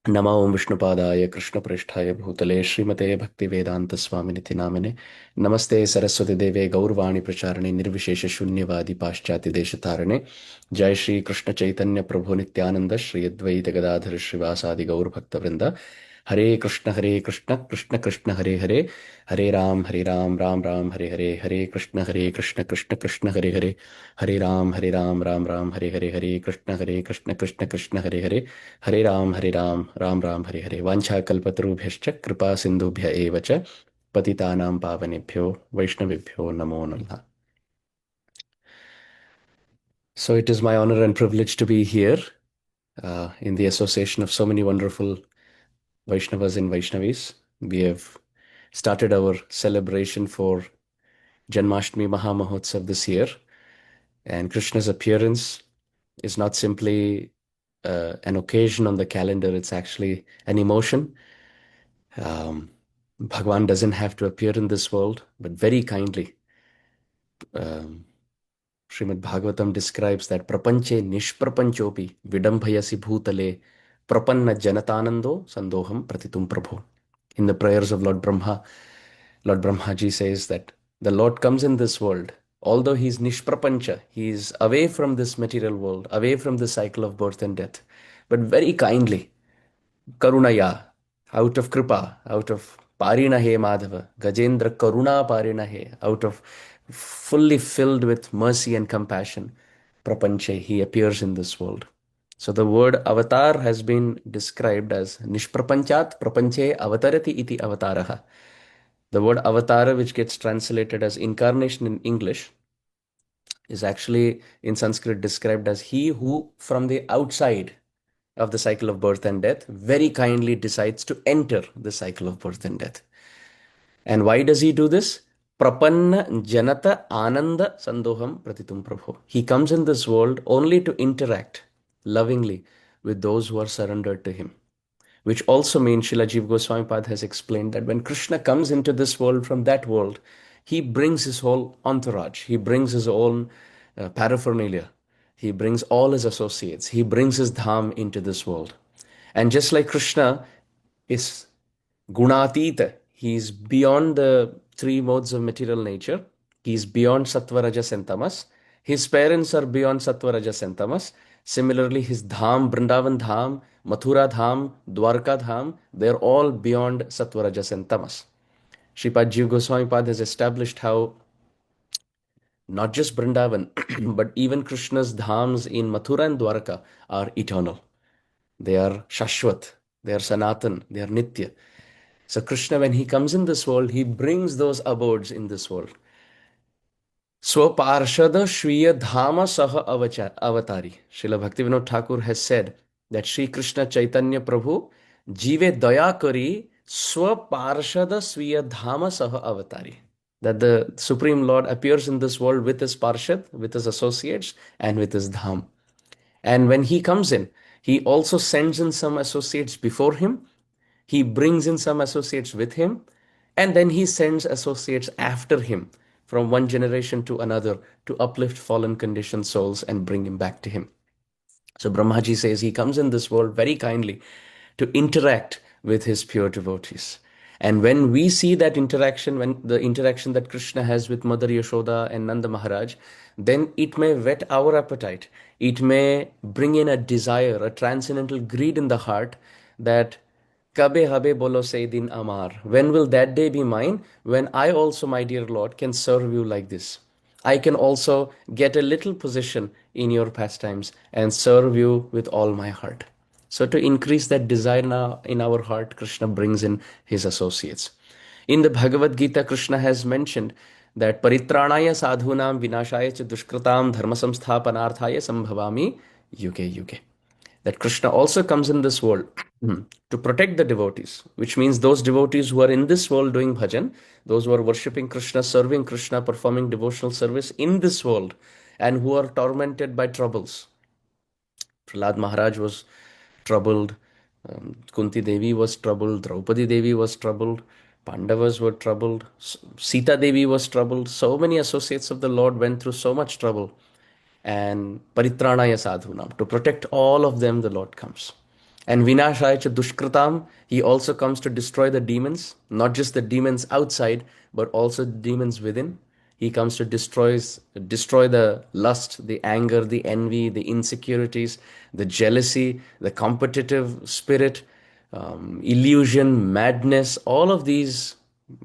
नमो ओं विष्णुपादाय कृष्णप्रेष्ठाय भूतले श्रीमते भक्तिवेदान्तस्वामिनिति नामिने नमस्ते सरस्वती देवे गौरवाणी प्रचारणे निर्विशेष शून्यवादी पाश्चात्य देशतारणे जय श्री कृष्ण चैतन्य प्रभु नित्यानंद श्री अद्वैत गदाधर श्रीवासादि गौर भक्तवृंद हरे कृष्ण कृष्ण कृष्ण हरे हरे हरे राम राम राम हरे हरे कृष्ण कृष्ण कृष्ण हरे हरे राम राम हरे कृष्ण कृष्ण कृष्ण हरे राम राम हरे वाञ्छाकल्पतरुभ्यश्च कृपा सिन्धुभ्य एव च पतितानां पावनेभ्यो वैष्णवेभ्यो नमो नमः. So it is my honor and privilege to be here in the association of so many wonderful Vaishnavas and Vaishnavis. We have started our celebration for Janmashtami Mahamahotsav this year, and Krishna's appearance is not simply an occasion on the calendar, it's actually an emotion. Bhagwan doesn't have to appear in this world, but very kindly, Srimad Bhagavatam describes that prapanche nishprapanchopi vidambhayasi bhutale prapanna janatanando sandoham pratitum prabhu. In the prayers of Lord Brahmaji says that the Lord comes in this world, although he is nishprapancha, he is away from this material world, away from the cycle of birth and death, but very kindly, Karunaya, out of Kripa, out of Parina He Madhava, Gajendra Karuna Parina He, out of fully filled with mercy and compassion, Prapanche, he appears in this world. So the word avatar has been described as Nishprapanchat Prapanche Avatarati iti avataraha. The word avatara, which gets translated as incarnation in English, is actually in Sanskrit described as he who from the outside of the cycle of birth and death very kindly decides to enter the cycle of birth and death. And why does he do this? Prapanna Janata Ananda Sandoham Pratitum Prabhu. He comes in this world only to interact lovingly with those who are surrendered to him. Which also means, Srila Jiva Goswami Pad has explained that when Krishna comes into this world from that world, he brings his whole entourage, he brings his own paraphernalia, he brings all his associates, he brings his dham into this world. And just like Krishna is Gunatita, he is beyond the three modes of material nature, he is beyond Sattva, Rajas, and Tamas. His parents are beyond Sattva, Rajas, and Tamas. Similarly, his Dham, Vrindavan Dham, Mathura Dham, Dwarka Dham, they're all beyond Sattva, Rajas, and Tamas. Sripad Jiva Goswami Pad has established how not just Vrindavan, but even Krishna's dhams in Mathura and Dwarka are eternal. They are Shashwat, they are Sanatan, they are Nitya. So Krishna, when he comes in this world, he brings those abodes in this world. Swaparshada Shriya Dhama Saha Avatari. Srila Bhaktivinoda Thakur has said that Sri Krishna Chaitanya Prabhu Jive Daya Kari Swaparshada Swiya Dhama Saha Avatari. That the Supreme Lord appears in this world with his Parshad, with his associates, and with his Dham. And when he comes in, he also sends in some associates before him, he brings in some associates with him, and then he sends associates after him from one generation to another to uplift fallen conditioned souls and bring him back to him. So Brahmaji says he comes in this world very kindly to interact with his pure devotees. And when we see that interaction, when the interaction that Krishna has with Mother Yashoda and Nanda Maharaj, then it may whet our appetite. It may bring in a desire, a transcendental greed in the heart that Kabe habe bolo say din amar. When will that day be mine? When I also, my dear Lord, can serve you like this. I can also get a little position in your pastimes and serve you with all my heart. So to increase that desire in our heart, Krishna brings in his associates. In the Bhagavad Gita, Krishna has mentioned that paritranaya sadhunam vinashaya cha dushkratam dharma samsthapanarthaya sambhavami yuge yuge. That Krishna also comes in this world to protect the devotees, which means those devotees who are in this world doing bhajan, those who are worshipping Krishna, serving Krishna, performing devotional service in this world, and who are tormented by troubles. Prahlad Maharaj was troubled, Kunti Devi was troubled, Draupadi Devi was troubled, Pandavas were troubled, Sita Devi was troubled. So many associates of the Lord went through so much trouble. And Paritranaya Sadhunam, to protect all of them, the Lord comes. And Vinashaya cha dushkritam, he also comes to destroy the demons, not just the demons outside, but also the demons within. He comes to destroy the lust, the anger, the envy, the insecurities, the jealousy, the competitive spirit, illusion, madness, all of these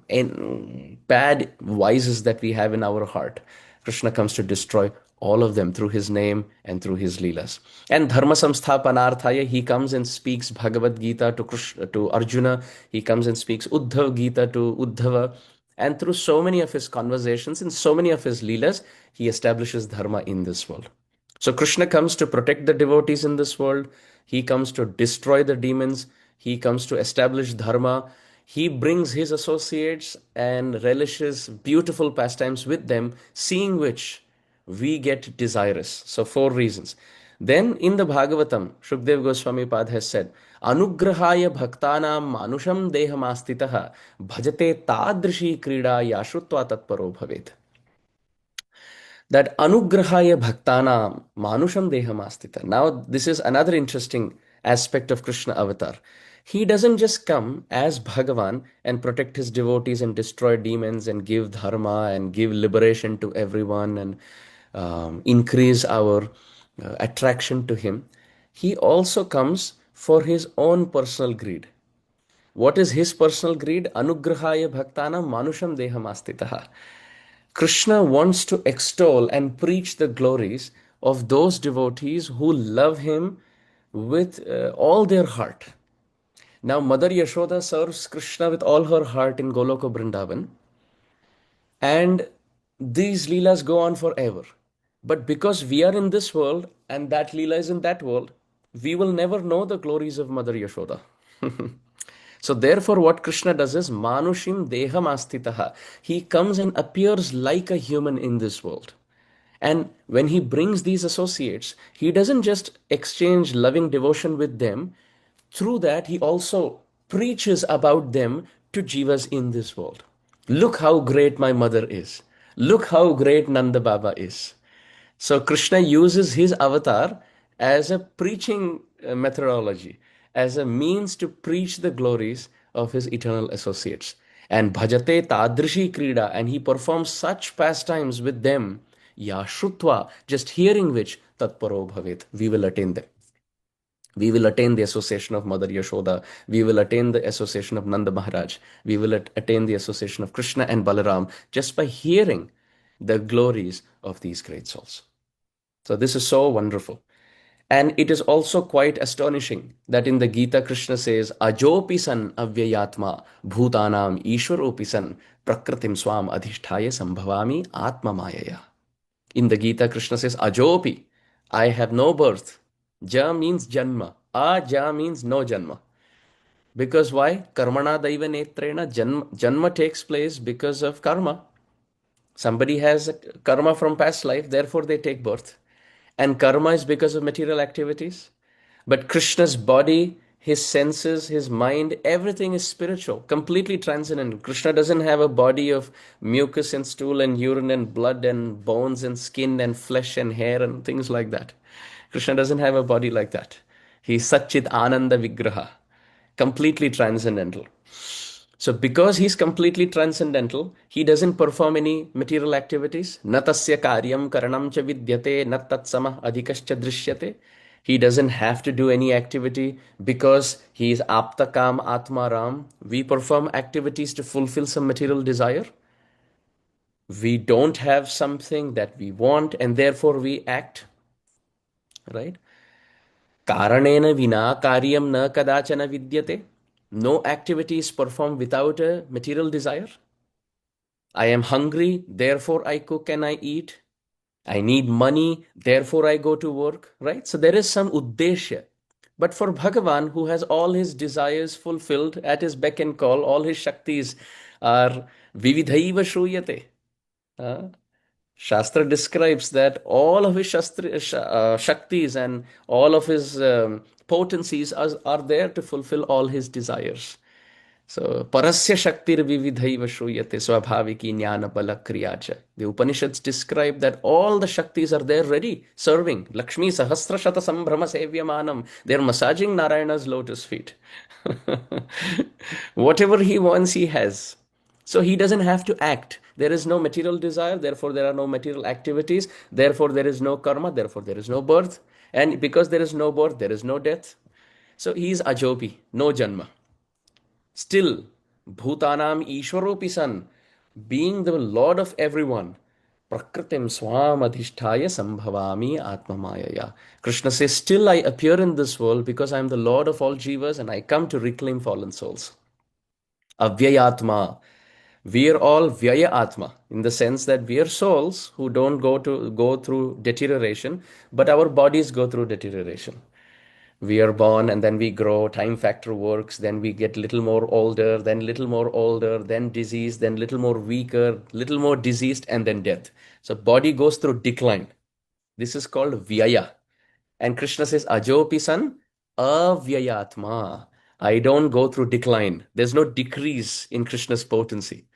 bad vices that we have in our heart. Krishna comes to destroy all of them through his name and through his leelas. And Dharma Samsthapanarthaya, he comes and speaks Bhagavad Gita to to Arjuna. He comes and speaks Uddhav Gita to Uddhava. And through so many of his conversations and so many of his leelas, he establishes dharma in this world. So Krishna comes to protect the devotees in this world. He comes to destroy the demons. He comes to establish dharma. He brings his associates and relishes beautiful pastimes with them, seeing which we get desirous. So, four reasons. Then in the Bhagavatam, Shukdev Goswami Pad has said, Anugrahaya bhaktanam manusham dehamastitaha bhajate tadrishi krida yashrutva tatparo bhavet. That anugrahaya bhaktana manusham dehamastita. Now, this is another interesting aspect of Krishna avatar. He doesn't just come as Bhagavan and protect his devotees and destroy demons and give dharma and give liberation to everyone and increase our attraction to him. He also comes for his own personal greed. What is his personal greed? Anugrahaya bhaktana manusham dehamastitaha. Krishna wants to extol and preach the glories of those devotees who love him with all their heart. Now, Mother Yashoda serves Krishna with all her heart in Goloka Vrindavan, and these leelas go on forever. But because we are in this world and that leela is in that world, we will never know the glories of Mother Yashoda. So therefore, what Krishna does is Manushim Deham Astitaha. He comes and appears like a human in this world. And when he brings these associates, he doesn't just exchange loving devotion with them. Through that, he also preaches about them to jivas in this world. Look how great my mother is. Look how great Nanda Baba is. So Krishna uses his avatar as a preaching methodology, as a means to preach the glories of his eternal associates. And bhajate tadrishi krida, and he performs such pastimes with them, yashrutva, just hearing which, tatparo bhavet, we will attain them. We will attain the association of Mother Yashoda. We will attain the association of Nanda Maharaj. We will attain the association of Krishna and Balaram just by hearing the glories of these great souls. So this is so wonderful. And it is also quite astonishing that in the Gita, Krishna says, Ajopi san avyayatma bhutanam ishwaropi san prakritim swam adhishthaya sambhavami atma mayaya. In the Gita, Krishna says, Ajopi, I have no birth. Ja means janma. Ja means no janma. Because why? Karmana daiva netrena, janma takes place because of karma. Somebody has karma from past life, therefore they take birth. And karma is because of material activities. But Krishna's body, his senses, his mind, everything is spiritual, completely transcendental. Krishna doesn't have a body of mucus and stool and urine and blood and bones and skin and flesh and hair and things like that. Krishna doesn't have a body like that. He's Satchit Ananda Vigraha, completely transcendental. So because he's completely transcendental, he doesn't perform any material activities. Natasya karyam karanam cha vidyate nattat samah adhikascha drishyate. He doesn't have to do any activity because he is aptakam atma ram. We perform activities to fulfill some material desire. We don't have something that we want and therefore we act. Right? Karanena vina karyam na kadachana vidyate. No activity is performed without a material desire. I am hungry, therefore I cook and I eat. I need money, therefore I go to work, right? So there is some uddeshya. But for Bhagavan, who has all his desires fulfilled at his beck and call, all his shaktis are vividhaiva shruyate. Shastra describes that all of his shaktis and all of his potencies are there to fulfill all his desires. So, parasya shaktir vividhaiva shruyate swabhaviki jnana bala kriyacha. The Upanishads describe that all the shaktis are there ready, serving. Lakshmi sahasra shata sambrahma sevyamanam. They're massaging Narayana's lotus feet. Whatever he wants, he has. So he doesn't have to act. There is no material desire, therefore there are no material activities, therefore there is no karma, therefore there is no birth. And because there is no birth, there is no death. So he is ajopi, no janma. Still, Bhutanam Ishwaropi San, being the Lord of everyone, Prakritim Swam Adhisthaya Sambhavami Atmamayaya. Krishna says, still I appear in this world because I am the Lord of all jivas and I come to reclaim fallen souls. Avyayatma. We are all Vyaya Atma in the sense that we are souls who don't go through deterioration, but our bodies go through deterioration. We are born and then we grow, time factor works, then we get little more older, then little more older, then disease, then little more weaker, little more diseased, and then death. So body goes through decline. This is called Vyaya. And Krishna says, Ajopi san avyayatma. I don't go through decline. There's no decrease in Krishna's potency.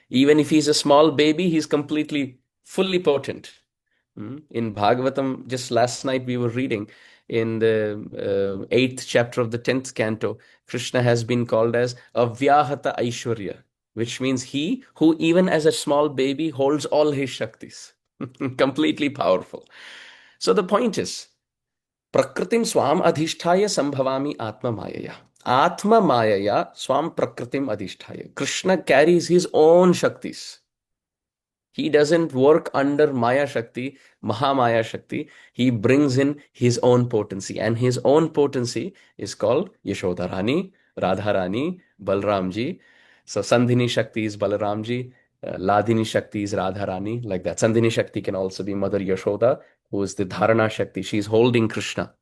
Even if he's a small baby, he's completely, fully potent. In Bhagavatam, just last night we were reading in the 8th chapter of the 10th canto, Krishna has been called as Avyahata Aishwarya, which means he who even as a small baby holds all his Shaktis. Completely powerful. So the point is, Prakritim Swam Adhisthaya Sambhavami Atma Mayaya. Atma Mayaya Swam Prakritim Adhisthaya. Krishna carries his own Shaktis. He doesn't work under Maya Shakti, Mahamaya Shakti. He brings in his own potency. And his own potency is called Yashodarani, Radharani, Balramji. So Sandhini Shakti is Balaramji, Ladini Shakti is Radharani, like that. Sandhini Shakti can also be Mother Yashoda, who is the Dharana Shakti. She's holding Krishna.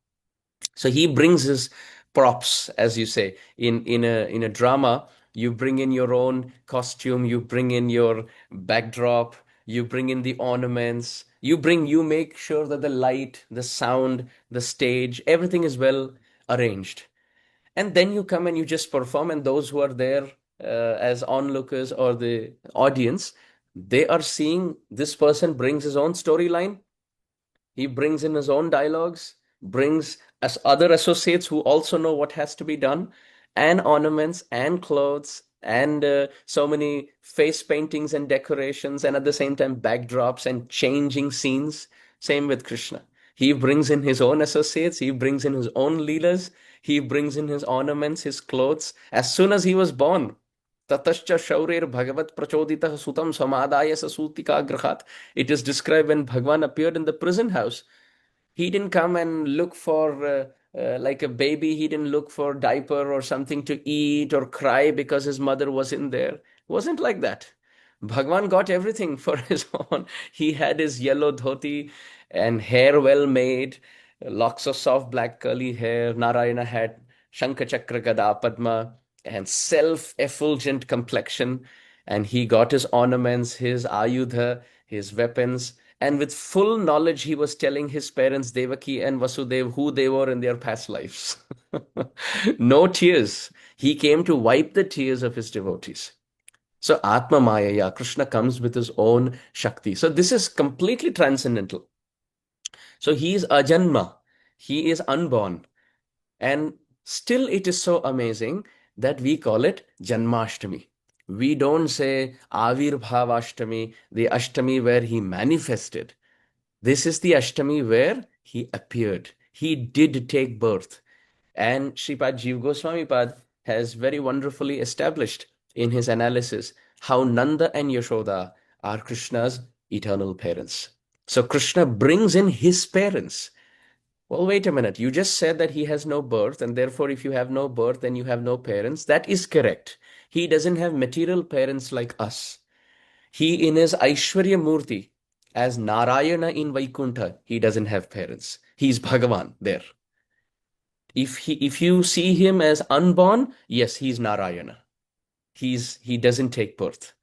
So he brings his props, as you say, in a drama. You bring in your own costume, you bring in your backdrop, you bring in the ornaments, you make sure that the light, the sound, the stage, everything is well arranged. And then you come and you just perform, and those who are there as onlookers or the audience, they are seeing this person brings his own storyline. He brings in his own dialogues, brings as other associates who also know what has to be done, and ornaments and clothes and so many face paintings and decorations, and at the same time backdrops and changing scenes. Same with Krishna. He brings in his own associates, he brings in his own leaders, he brings in his ornaments, his clothes. As soon as he was born, Tatascha Shaurir Bhagavat Prachodita Sutam Samadaya Sasutika Grahat. It is described when Bhagwan appeared in the prison house. He didn't come and look for, like a baby, he didn't look for diaper or something to eat or cry because his mother was in there. It wasn't like that. Bhagwan got everything for his own. He had his yellow dhoti and hair well made, locks of soft black curly hair. Narayana had Shankha Chakra Gada Padma and self-effulgent complexion. And he got his ornaments, his ayudha, his weapons. And with full knowledge, he was telling his parents, Devaki and Vasudev, who they were in their past lives. No tears. He came to wipe the tears of his devotees. So Atma Mayaya, Krishna comes with his own Shakti. So this is completely transcendental. So he is Ajanma. He is unborn. And still it is so amazing that we call it Janmashtami. We don't say Avirbhavashtami, the Ashtami where he manifested. This is the Ashtami where he appeared. He did take birth. And Sripad Jiva Goswami Pad has very wonderfully established in his analysis how Nanda and Yashoda are Krishna's eternal parents. So Krishna brings in his parents. Well, wait a minute. You just said that he has no birth, and therefore, if you have no birth, then you have no parents. That is correct. He doesn't have material parents like us. He, in his Aishwarya Murti, as Narayana in Vaikuntha, he doesn't have parents. He's Bhagavan there. If you see him as unborn, yes, he's Narayana. He doesn't take birth.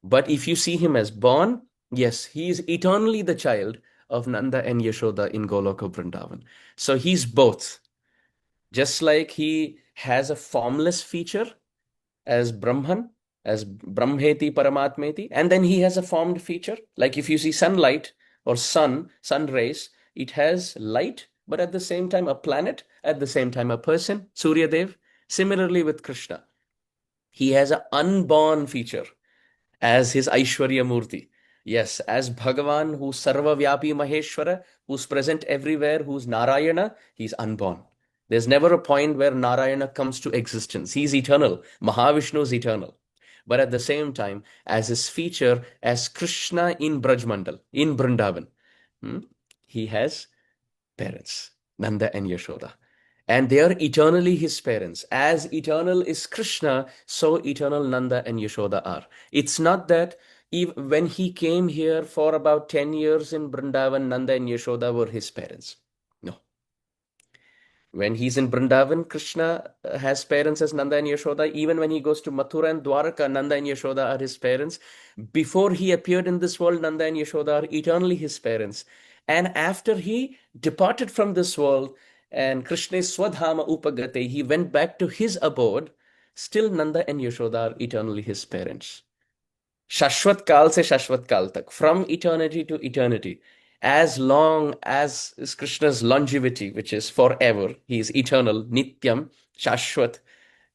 But if you see him as born, yes, he is eternally the child of Nanda and Yashoda in Goloka Vrindavan. So he's both. Just like he has a formless feature as Brahman, as Brahmeti Paramatmeti, and then he has a formed feature. Like if you see sunlight or sun rays, it has light, but at the same time a planet, at the same time a person, Surya Dev. Similarly with Krishna, he has an unborn feature as his Aishwarya Murti. Yes, as Bhagavan, who's Sarva Vyapi Maheshwara, who's present everywhere, who's Narayana, he's unborn. There's never a point where Narayana comes to existence. He's eternal. Mahavishnu is eternal. But at the same time, as his feature, as Krishna in Brajmandal, in Vrindavan, hmm, he has parents, Nanda and Yashoda. And they are eternally his parents. As eternal is Krishna, so eternal Nanda and Yashoda are. It's not that when he came here for about 10 years in Vrindavan, Nanda and Yashoda were his parents. No. When he's in Vrindavan, Krishna has parents as Nanda and Yashoda. Even when he goes to Mathura and Dwaraka, Nanda and Yashoda are his parents. Before he appeared in this world, Nanda and Yashoda are eternally his parents. And after he departed from this world, and Krishna Swadhama Upagate, he went back to his abode, still Nanda and Yashoda are eternally his parents. Shashwat Kal se Shashwat Kal tak, from eternity to eternity. As long as is Krishna's longevity, which is forever, he is eternal, Nityam, Shashwat,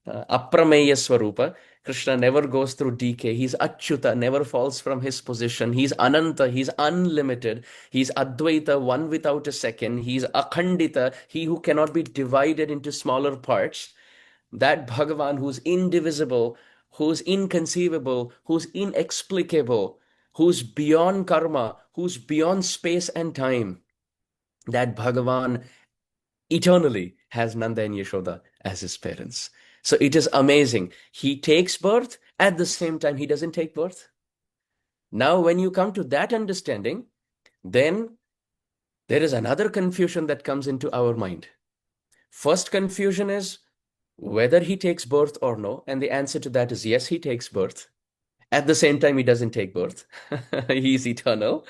Aprameya Swarupa. Krishna never goes through decay. He's Achyuta, never falls from his position. He's Ananta, he's unlimited. He's Advaita, one without a second. He's Akhandita, he who cannot be divided into smaller parts. That Bhagavan who's indivisible, who's inconceivable, who's inexplicable, who's beyond karma, who's beyond space and time, that Bhagavan eternally has Nanda and Yashoda as his parents. So it is amazing. He takes birth, at the same time he doesn't take birth. Now when you come to that understanding, then there is another confusion that comes into our mind. First confusion is whether he takes birth or no, and the answer to that is yes, he takes birth. At the same time, he doesn't take birth. He is eternal.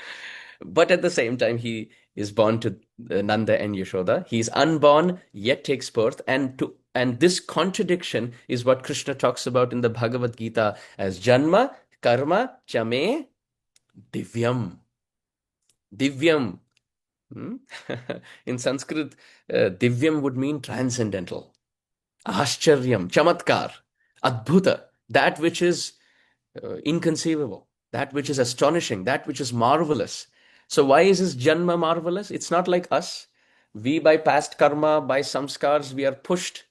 But at the same time, he is born to Nanda and Yashoda. He is unborn, yet takes birth. And this contradiction is what Krishna talks about in the Bhagavad Gita as Janma, Karma, Chame, Divyam. Divyam. Hmm? In Sanskrit, Divyam would mean transcendental. Ascharyam, Chamatkar, Adbhuta, that which is inconceivable, that which is astonishing, that which is marvelous. So why is his Janma marvelous? It's not like us. We, by past karma, by samskars, we are pushed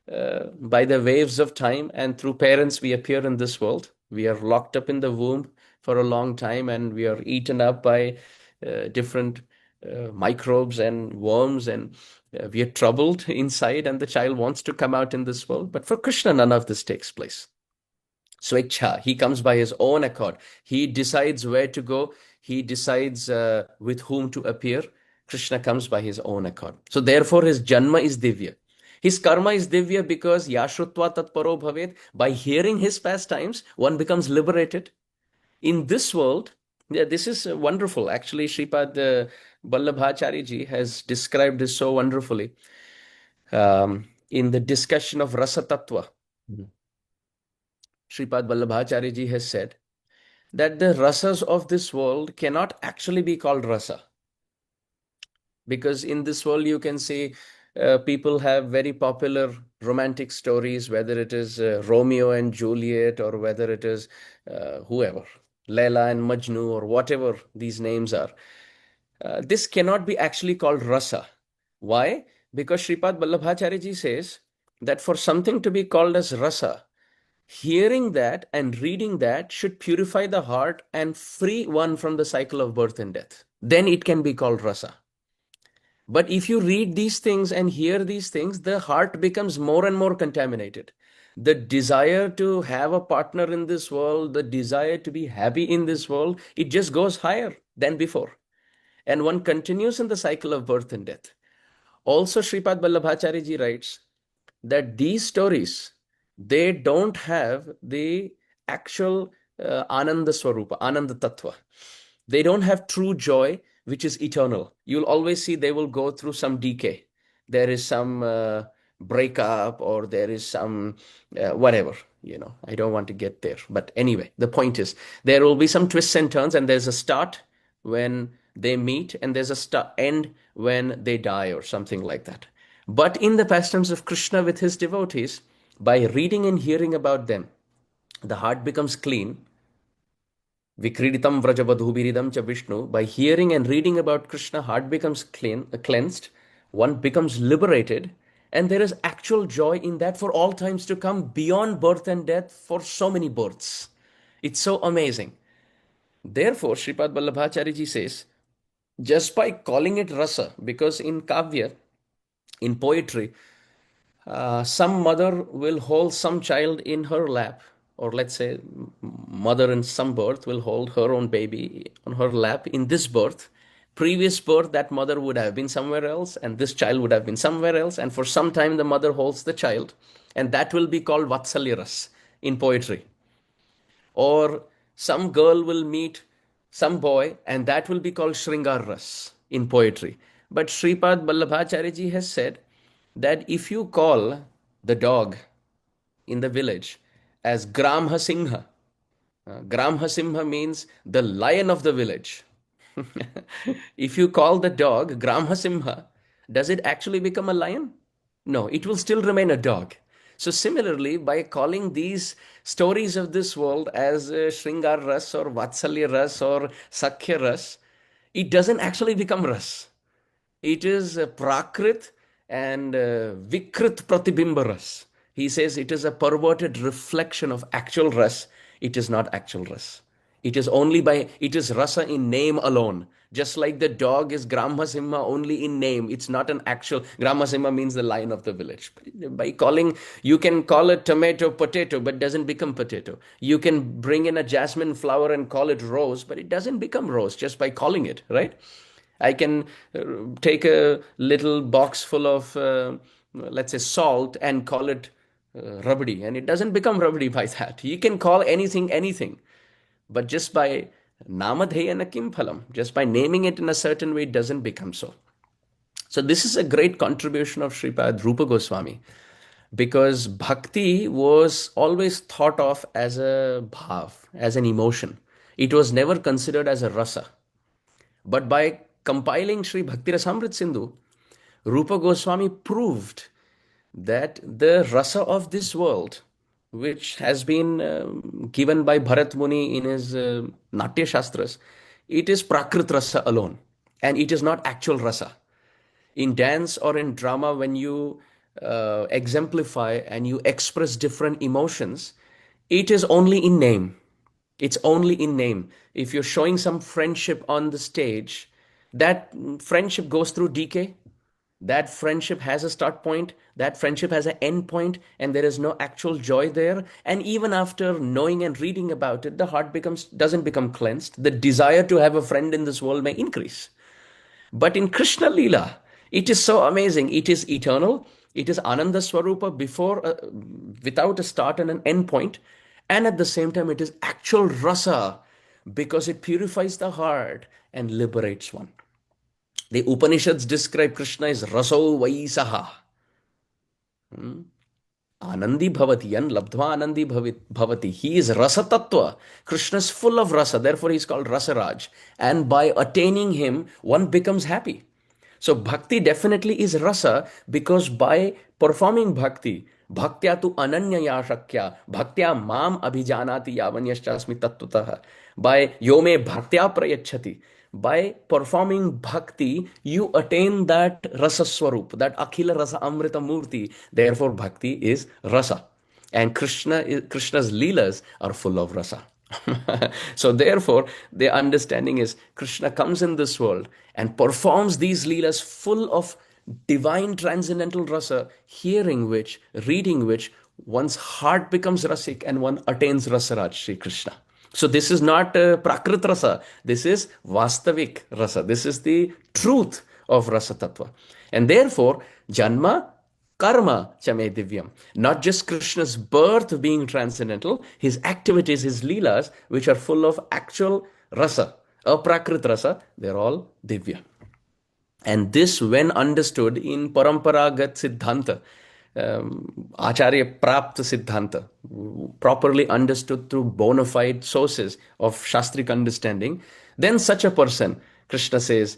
by the waves of time, and through parents, we appear in this world. We are locked up in the womb for a long time, and we are eaten up by different microbes and worms, and we are troubled inside, and the child wants to come out in this world. But for Krishna, none of this takes place. Swecha, he comes by his own accord. He decides where to go. He decides with whom to appear. Krishna comes by his own accord. So therefore his Janma is Divya. His karma is Divya because Yashrutva Tatparo Bhavet. By hearing his pastimes, one becomes liberated. In this world, yeah, this is wonderful. Actually, Sripad Vallabhacharya ji has described this so wonderfully in the discussion of Rasa Tattva. Sripad Vallabhacharya ji has said that the rasas of this world cannot actually be called rasa. Because in this world, you can see people have very popular romantic stories, whether it is Romeo and Juliet or whether it is whoever, Laila and Majnu or whatever these names are. This cannot be actually called rasa. Why? Because Sripad Vallabhacharya ji says that for something to be called as rasa, hearing that and reading that should purify the heart and free one from the cycle of birth and death. Then it can be called rasa. But if you read these things and hear these things, the heart becomes more and more contaminated. The desire to have a partner in this world, the desire to be happy in this world, it just goes higher than before. And one continues in the cycle of birth and death. Also, Sripad Vallabhacharya ji writes that these stories, they don't have the actual Ananda Swarupa, Ananda Tattva. They don't have true joy, which is eternal. You'll always see they will go through some decay. There is some breakup or there is some whatever. I don't want to get there. But anyway, the point is, there will be some twists and turns, and there's a start when they meet, and there's a end when they die, or something like that. But in the pastimes of Krishna with his devotees, by reading and hearing about them, the heart becomes clean. Vikriditam vrajavadhubiridam cha Vishnu. By hearing and reading about Krishna, heart becomes cleansed. One becomes liberated. And there is actual joy in that for all times to come, beyond birth and death, for so many births. It's so amazing. Therefore, Sripad Vallabhacharya ji says, just by calling it rasa, because in kavya, in poetry, some mother will hold some child in her lap, or let's say mother in some birth will hold her own baby on her lap in this birth. Previous birth, that mother would have been somewhere else, and this child would have been somewhere else, and for some time the mother holds the child, and that will be called vatsalyaras in poetry. Or some girl will meet some boy, and that will be called shringaras in poetry. But Sripad Vallabhacharya ji has said that if you call the dog in the village as Gramha Singha, Gramha Singha means the lion of the village. If you call the dog Gramha Simha, does it actually become a lion? No, it will still remain a dog. So similarly, by calling these stories of this world as Shringar Ras or Vatsalya Ras or Sakhya Ras, it doesn't actually become Ras. It is Prakrit and Vikrit Pratibimba Ras. He says it is a perverted reflection of actual Ras. It is not actual Ras. It is rasa in name alone. Just like the dog is Gramha Simha only in name. It's not an actual, Gramha Simha means the lion of the village. By calling, you can call it tomato potato, but doesn't become potato. You can bring in a jasmine flower and call it rose, but it doesn't become rose just by calling it, right? I can take a little box full of, let's say, salt and call it rabdi, and it doesn't become rabdi by that. You can call anything, anything. But just by namadheyana kim phalam, just by naming it in a certain way, it doesn't become so. So this is a great contribution of Sripad Rupa Goswami, because bhakti was always thought of as a bhav, as an emotion. It was never considered as a rasa. But by compiling Sri Bhakti Rasamrit Sindhu, Rupa Goswami proved that the rasa of this world, which has been given by Bharat Muni in his Natya Shastras, it is Prakrit Rasa alone, and it is not actual rasa. In dance or in drama, when you exemplify and you express different emotions, it is only in name. It's only in name. If you're showing some friendship on the stage, that friendship goes through decay. That friendship has a start point, that friendship has an end point, and there is no actual joy there. And even after knowing and reading about it, the heart doesn't become cleansed. The desire to have a friend in this world may increase. But in Krishna Leela, it is so amazing. It is eternal. It is Ananda Swarupa without a start and an end point. And at the same time, it is actual rasa, because it purifies the heart and liberates one. The Upanishads describe Krishna as raso vaisaha. Anandi bhavati, yan labdhva anandi bhavati. He is rasa tattva. Krishna is full of rasa, therefore he is called Rasaraj. And by attaining him, one becomes happy. So bhakti definitely is rasa, because by performing bhakti, bhaktya tu ananya ya shakya, bhaktya mam abhijanati yavanyashchasmi tattvataha. By yome bhaktya prayachati. By performing bhakti, you attain that rasa swarup, that akhila rasa amrita murti. Therefore, bhakti is rasa. And Krishna's leelas are full of rasa. So therefore, the understanding is Krishna comes in this world and performs these leelas full of divine transcendental rasa, hearing which, reading which, one's heart becomes rasik and one attains Rasaraj, Sri Krishna. So this is not Prakrit Rasa. This is Vastavik Rasa. This is the truth of Rasa Tattva. And therefore, Janma Karma Chame Divyam. Not just Krishna's birth being transcendental, his activities, his leelas, which are full of actual rasa, aprakrit rasa, they're all Divya. And this, when understood in Paramparagat Siddhanta, Acharya Prapta Siddhanta, properly understood through bona fide sources of Shastric understanding, then such a person, Krishna says,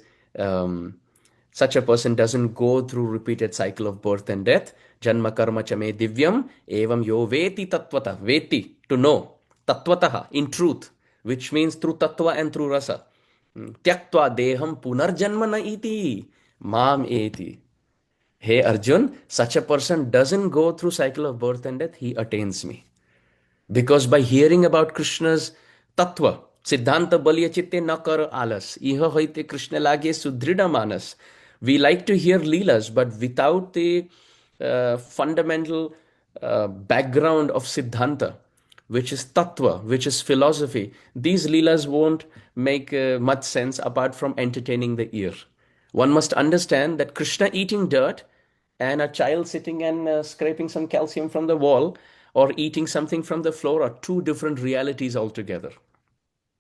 such a person doesn't go through repeated cycle of birth and death. Janma karma chame divyam evam yo veti tattvata. Veti, to know. Tattvataha, in truth, which means through tattva and through rasa. Tyaktva deham punarjanma na iti mam eti. Hey Arjun, such a person doesn't go through cycle of birth and death, he attains me. Because by hearing about Krishna's tattva, Siddhanta balya chitte na kar alas, iha hoite Krishna lage sudrida manas. We like to hear leelas, but without the fundamental background of Siddhanta, which is tattva, which is philosophy, these leelas won't make much sense apart from entertaining the ear. One must understand that Krishna eating dirt and a child sitting and scraping some calcium from the wall or eating something from the floor are two different realities altogether.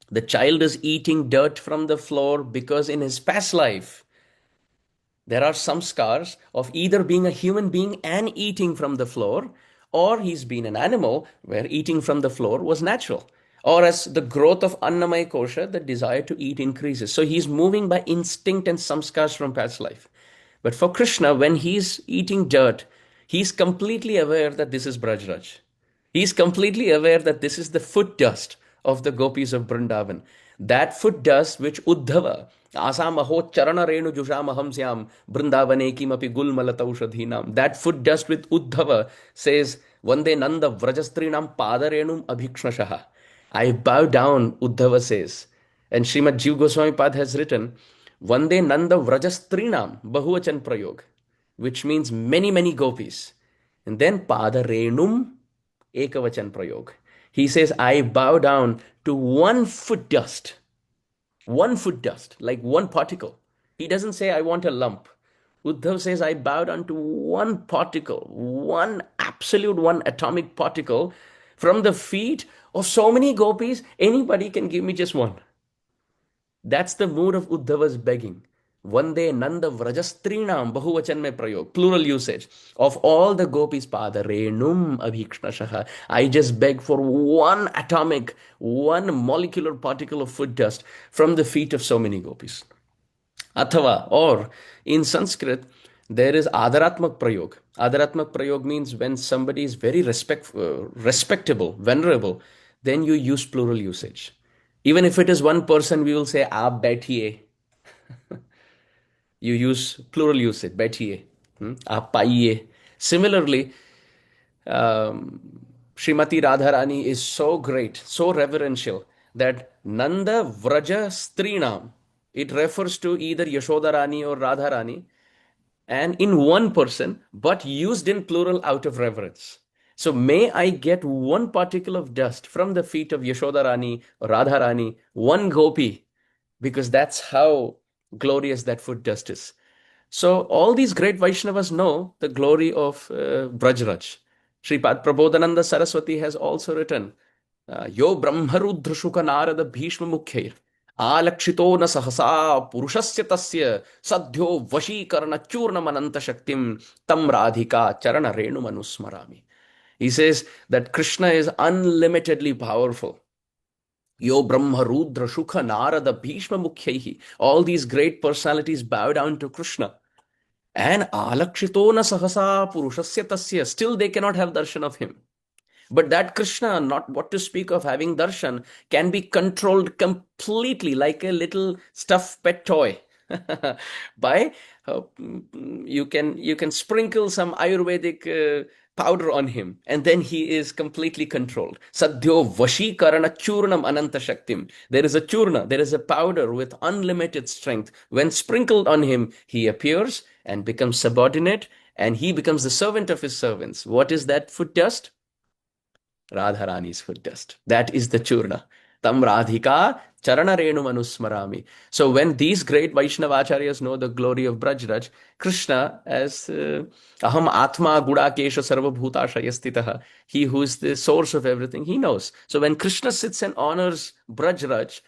The child is eating dirt from the floor because in his past life, there are some scars of either being a human being and eating from the floor, or he's been an animal where eating from the floor was natural. Or as the growth of Annamaya Kosha, the desire to eat increases. So he's moving by instinct and some scars from past life. But for Krishna, when he's eating dirt, he's completely aware that this is Brajraj. He's completely aware that this is the foot dust of the gopis of Vrindavan. That foot dust which Uddhava, Asamaho Charana Renu Jushamaham Syam, Vrindavane Kimapi Gulmalataushadhinam. That foot dust with Uddhava says, Vande Nanda Vrajastrinam Padarenum Abhikshmashaha. I bow down, Uddhava says. And Srimad Jiv Goswami Pad has written, Vande Nanda Vrajastrinam Bahuvachan Prayog, which means many, many gopis. And then Padarenum Ekavachan Prayog. He says, I bow down to 1 foot dust. 1 foot dust, like 1 particle. He doesn't say, I want a lump. Uddhav says, I bow down to 1 particle, 1 absolute, 1 atomic particle from the feet of so many gopis. Anybody can give me just 1. That's the mood of Uddhava's begging. Vande Nanda Vrajastrinam Bahuvachan me prayog, plural usage of all the gopis. Pada Renum Abhikshmashaha. I just beg for 1 atomic, 1 molecular particle of foot dust from the feet of so many gopis. Athava, or in Sanskrit, there is Adaratmak Prayog. Adaratmak Prayog means when somebody is very respectable, venerable, then you use plural usage. Even if it is 1 person, we will say, Aap baithiye. You use plural usage, baithiye, aap paiye. Similarly, Srimati Radharani is so great, so reverential that Nanda Vraja Strinam, it refers to either Yashodarani or Radharani, and in 1 person, but used in plural out of reverence. So may I get 1 particle of dust from the feet of Yashodarani or Radharani, 1 gopi, because that's how glorious that foot dust is. So all these great Vaishnavas know the glory of Brajraj. Sripad Prabodhananda Saraswati has also written, Yo Brahmarudra Shuka Narada Bhishma Mukhair Alakshito na sahasa purushasya tasya sadhyo vashikarana churnamananta shaktim tam radhika charana renu manusmarami. He says that Krishna is unlimitedly powerful. Yo Brahma Rudra Shukha Narada Bhishma Mukhyahi. All these great personalities bow down to Krishna. And Alakshito na sahasa purushasya tasya. Still they cannot have darshan of him. But that Krishna, not what to speak of having darshan, can be controlled completely like a little stuffed pet toy. By you can sprinkle some Ayurvedic powder on him, and then he is completely controlled. Sadhyo vashikarana churnam ananta shaktim. There is a churna, there is a powder with unlimited strength. When sprinkled on him, he appears and becomes subordinate, and he becomes the servant of his servants. What is that foot dust? Radharani's foot dust. That is the churna. Tam radhika charana renu manusmarami. So when these great Vaishnavacharyas know the glory of Brajraj, Krishna as aham atma gudakesha sarvabhutashayastitaha, he who is the source of everything, he knows. So when Krishna sits and honors Brajraj,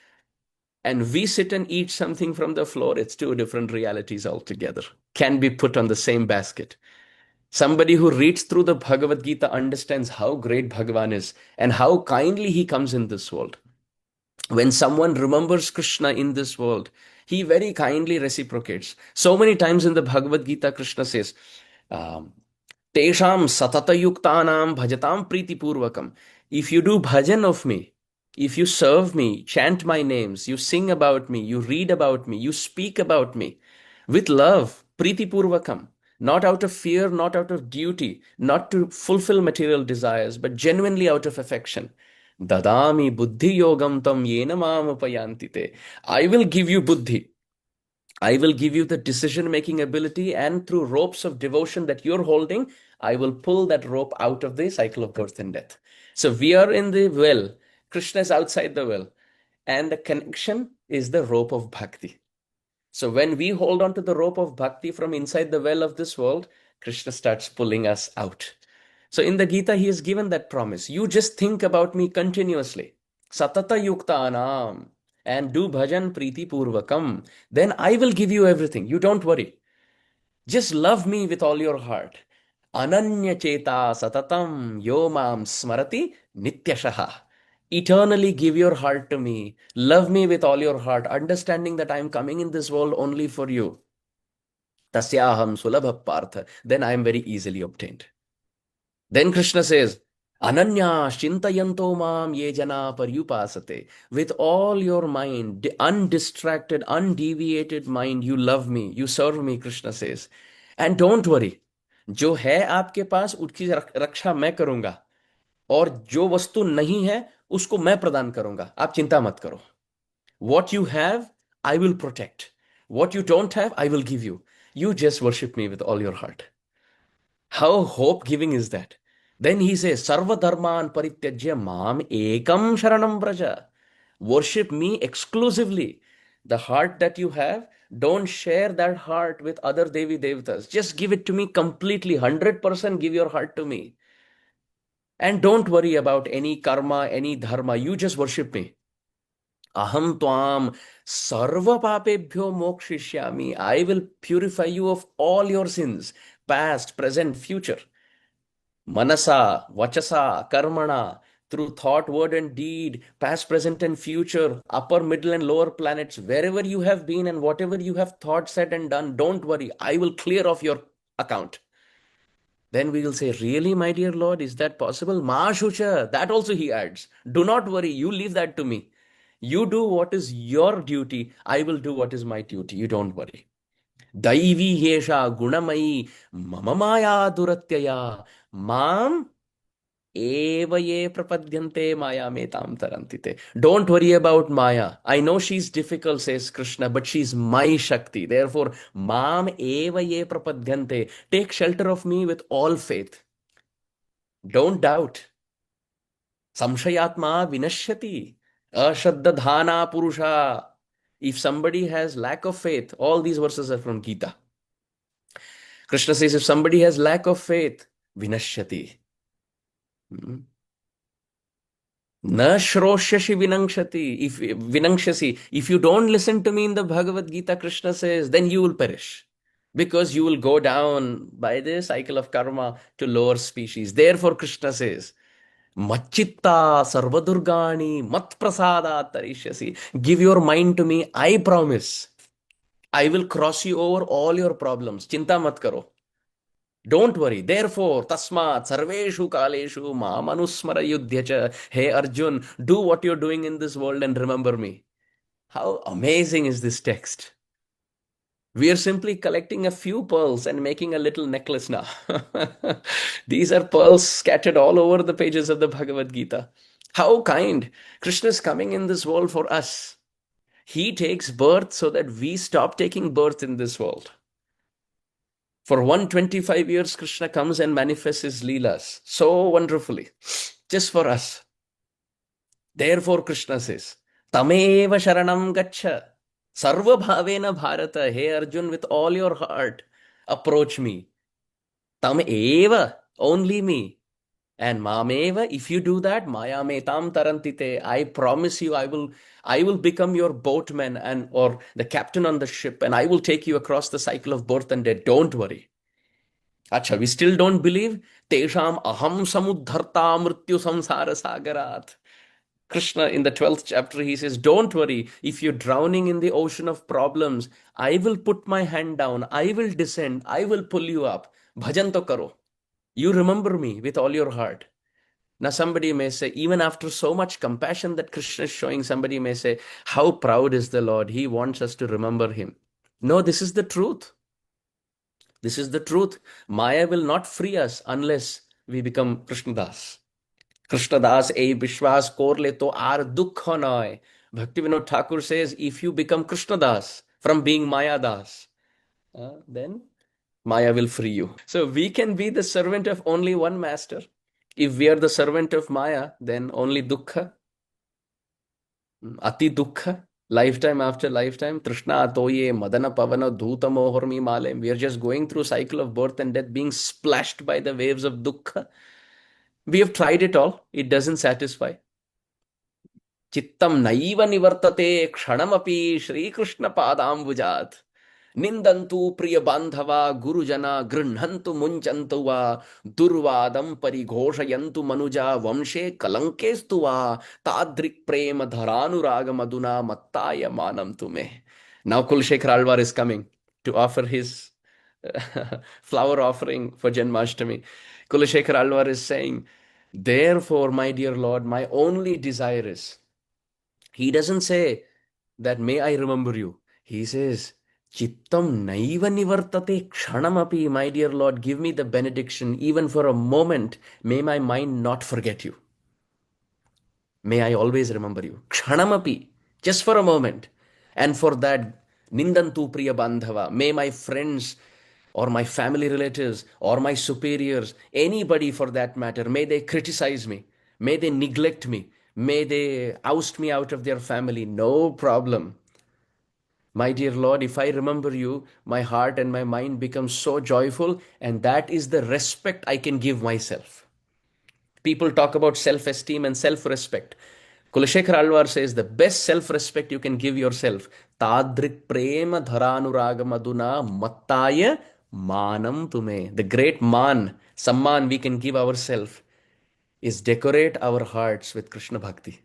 and we sit and eat something from the floor, it's 2 different realities altogether. Can be put on the same basket. Somebody who reads through the Bhagavad Gita understands how great Bhagavan is and how kindly he comes in this world. When someone remembers Krishna in this world, he very kindly reciprocates. So many times in the Bhagavad Gita, Krishna says, um, Tesham satatayuktanam bhajatam priti purvakam. If you do bhajan of me, if you serve me, chant my names, you sing about me, you read about me, you speak about me with love, priti purvakam, not out of fear, not out of duty, not to fulfill material desires, but genuinely out of affection. Dadami buddhi yogam tam yena mam upayantite. I will give you buddhi. I will give you the decision making ability, and through ropes of devotion that you're holding, I will pull that rope out of the cycle of birth and death. So we are in the well, Krishna is outside the well, and the connection is the rope of bhakti. So when we hold on to the rope of bhakti from inside the well of this world, Krishna starts pulling us out. So in the Gita, he has given that promise. You just think about me continuously. Satata yuktanam, and do bhajan priti purvakam. Then I will give you everything. You don't worry. Just love me with all your heart. Ananya cheta satatam yomam smarati nityashaha. Eternally give your heart to me. Love me with all your heart, understanding that I am coming in this world only for you. Tasyaham sulabha partha. Then I am very easily obtained. Then Krishna says, Ananya shintayanto mam ye jana paryupasate. With all your mind, undistracted, undeviated mind, you love me, you serve me, Krishna says. And don't worry, जो है आपके पास उसकी रक्षा मैं करूंगा, और जो वस्तु नहीं है उसको मैं प्रदान करूंगा. आप चिंता मत करो. What you have, I will protect. What you don't have, I will give you. You just worship me with all your heart. How hope giving is that? Then he says, Sarva dharman parityajya mam ekam sharanam braja. Worship me exclusively. The heart that you have, don't share that heart with other Devi Devatas. Just give it to me completely. 100% give your heart to me. And don't worry about any karma, any dharma. You just worship me. Aham tvam sarva papebhyo mokshishyami. I will purify you of all your sins, past, present, future. Manasa, Vachasa, Karmana, through thought, word, and deed, past, present, and future, upper, middle, and lower planets, wherever you have been and whatever you have thought, said, and done, don't worry, I will clear off your account. Then we will say, really, my dear Lord, is that possible? Ma Shucha, that also he adds. Do not worry, you leave that to me. You do what is your duty, I will do what is my duty. You don't worry. Daivi Hesha Gunamai Mamamaya Duratyaya Mam Eva ye prapadyante Maya metam tarantite. Don't worry about Maya. I know she's difficult, says Krishna, but she's my Shakti. Therefore, Mam Eva ye prapadyante. Take shelter of me with all faith. Don't doubt. Samshayatma vinashyati. Ashraddhana purusha. If somebody has lack of faith, all these verses are from Gita. Krishna says, if somebody has lack of faith, vinashyati. Na shroshashi vinangshati. If vinangshasi, if you don't listen to me in the Bhagavad Gita, Krishna says, then you will perish. Because you will go down by the cycle of karma to lower species. Therefore, Krishna says, Machitta sarvadurgani mat prasada tarishyasi. Give your mind to me, I promise. I will cross you over all your problems. Chinta mat karo. Don't worry. Therefore, tasmat sarveshu kaleshu mamanusmara yudhyacha. Hey Arjun, do what you're doing in this world and remember me. How amazing is this text? We are simply collecting a few pearls and making a little necklace now. These are pearls scattered all over the pages of the Bhagavad Gita. How kind. Krishna is coming in this world for us. He takes birth so that we stop taking birth in this world. For 125 years, Krishna comes and manifests his Leelas so wonderfully, just for us. Therefore, Krishna says, Tameva Sharanam Gacha, Sarva Bhavena Bharata, hey Arjun, with all your heart, approach me. Tameva, only me. And Mameva, if you do that, Maya Metam Tarantite, I promise you, I will become your boatman and or the captain on the ship, and I will take you across the cycle of birth and death. Don't worry. Acha, we still don't believe? Tesham aham samudharta mrityu samsara sagarat. Krishna in the 12th chapter, he says, don't worry. If you're drowning in the ocean of problems, I will put my hand down. I will descend. I will pull you up. Bhajan to karo. You remember me with all your heart. Now, somebody may say, even after so much compassion that Krishna is showing, somebody may say, how proud is the Lord? He wants us to remember him. No, this is the truth. This is the truth. Maya will not free us unless we become Krishna Das. Krishna Das ei Vishwas korle to ar dukha nai. Bhaktivinoda Thakur says, if you become Krishna Das from being Maya Das, then Maya will free you. So we can be the servant of only one master. If we are the servant of Maya, then only dukkha, ati dukkha, lifetime after lifetime. Trishna atoye madana pavana dhuta mohormi malem. We are just going through cycle of birth and death, being splashed by the waves of dukkha. We have tried it all. It doesn't satisfy. Chittam naiva nivartate kshanamapi Shri Krishna padambujat. Nindantu priya bandhava gurujana grinhantu munchantu va durvadam parighoshayantu manuja vamshe kalankestu va tadrik prema dharanuraga maduna mattaya manam tume. Now Kulshekhar Alvar is coming to offer his flower offering for Janmashtami. Kulshekhar Alvar is saying, therefore, my dear Lord, my only desire is, he doesn't say that may I remember you. He says, Chittam naiva nivartate kshanamapi, my dear Lord, give me the benediction, even for a moment. May my mind not forget you. May I always remember you. Kshanamapi, just for a moment. And for that, nindantu priya bandhava, may my friends or my family relatives or my superiors, anybody for that matter, may they criticize me, may they neglect me, may they oust me out of their family. No problem. My dear Lord, if I remember you, my heart and my mind become so joyful, and that is the respect I can give myself. People talk about self-esteem and self-respect. Kulshekhar Alvar says the best self-respect you can give yourself, Tadrik prema dharanuraga maduna mattaya manam tume. The great man, samman we can give ourselves is decorate our hearts with Krishna Bhakti.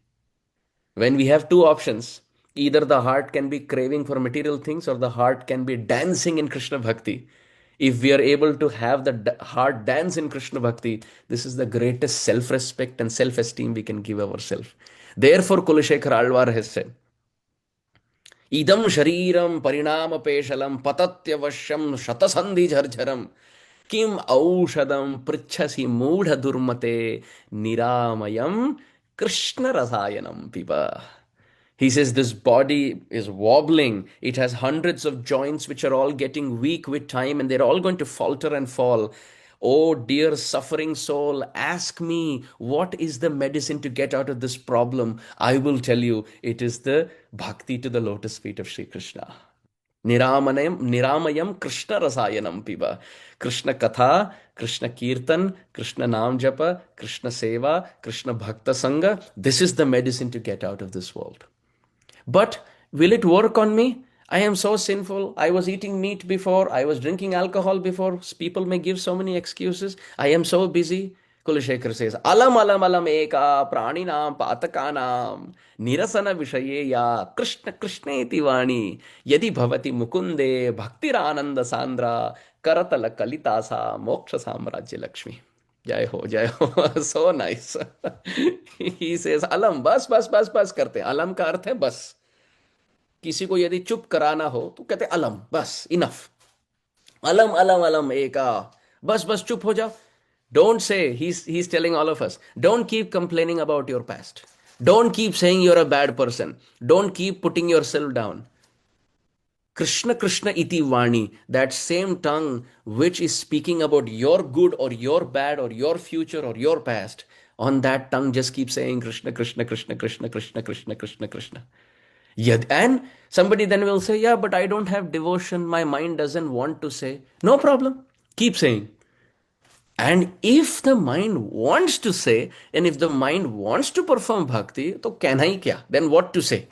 When we have two options, either the heart can be craving for material things or the heart can be dancing in Krishna Bhakti. If we are able to have the heart dance in Krishna Bhakti, this is the greatest self-respect and self-esteem we can give ourselves. Therefore, Kulshekhar Alvar has said, Idam shariram parinama peshalam patatyavashyam shatasandhi jharjaram kim aushadam prichhasi moodha durmate niramayam Krishna rasayanam piba. He says this body is wobbling. It has hundreds of joints which are all getting weak with time and they're all going to falter and fall. Oh, dear suffering soul, ask me, what is the medicine to get out of this problem? I will tell you, it is the bhakti to the lotus feet of Sri Krishna. Niramayam Krishna rasayanam piba. Krishna katha, Krishna kirtan, Krishna naam japa, Krishna seva, Krishna bhakta sanga. This is the medicine to get out of this world. But will it work on me? I am so sinful. I was eating meat before. I was drinking alcohol before. People may give so many excuses. I am so busy. Kulshekhar says, Alam alam alam eka praninam patakanam nirasana vishaye ya Krishna Krishna iti vani yadi bhavati mukunde bhaktirananda sandra karatala kalitasa moksha samrajya lakshmi. Jai ho, jai ho. So nice. He says, Alam, bas, bas, bas, bas करते हैं. Alam का अर्थ है बस. किसी को यदि चुप कराना हो तो कहते अलम, बस, enough. Alam, alam, alam, eka. Bas, bas, chup ho jao. Don't say, he's telling all of us, don't keep complaining about your past. Don't keep saying you're a bad person. Don't keep putting yourself down. Krishna Krishna iti vani, that same tongue which is speaking about your good or your bad or your future or your past, on that tongue just keep saying Krishna Krishna Krishna Krishna Krishna Krishna Krishna Krishna. Yet, and somebody then will say, yeah, but I don't have devotion, my mind doesn't want to say. No problem, keep saying. And if the mind wants to say, and if the mind wants to perform bhakti, to कहना ही क्या? Then what to say?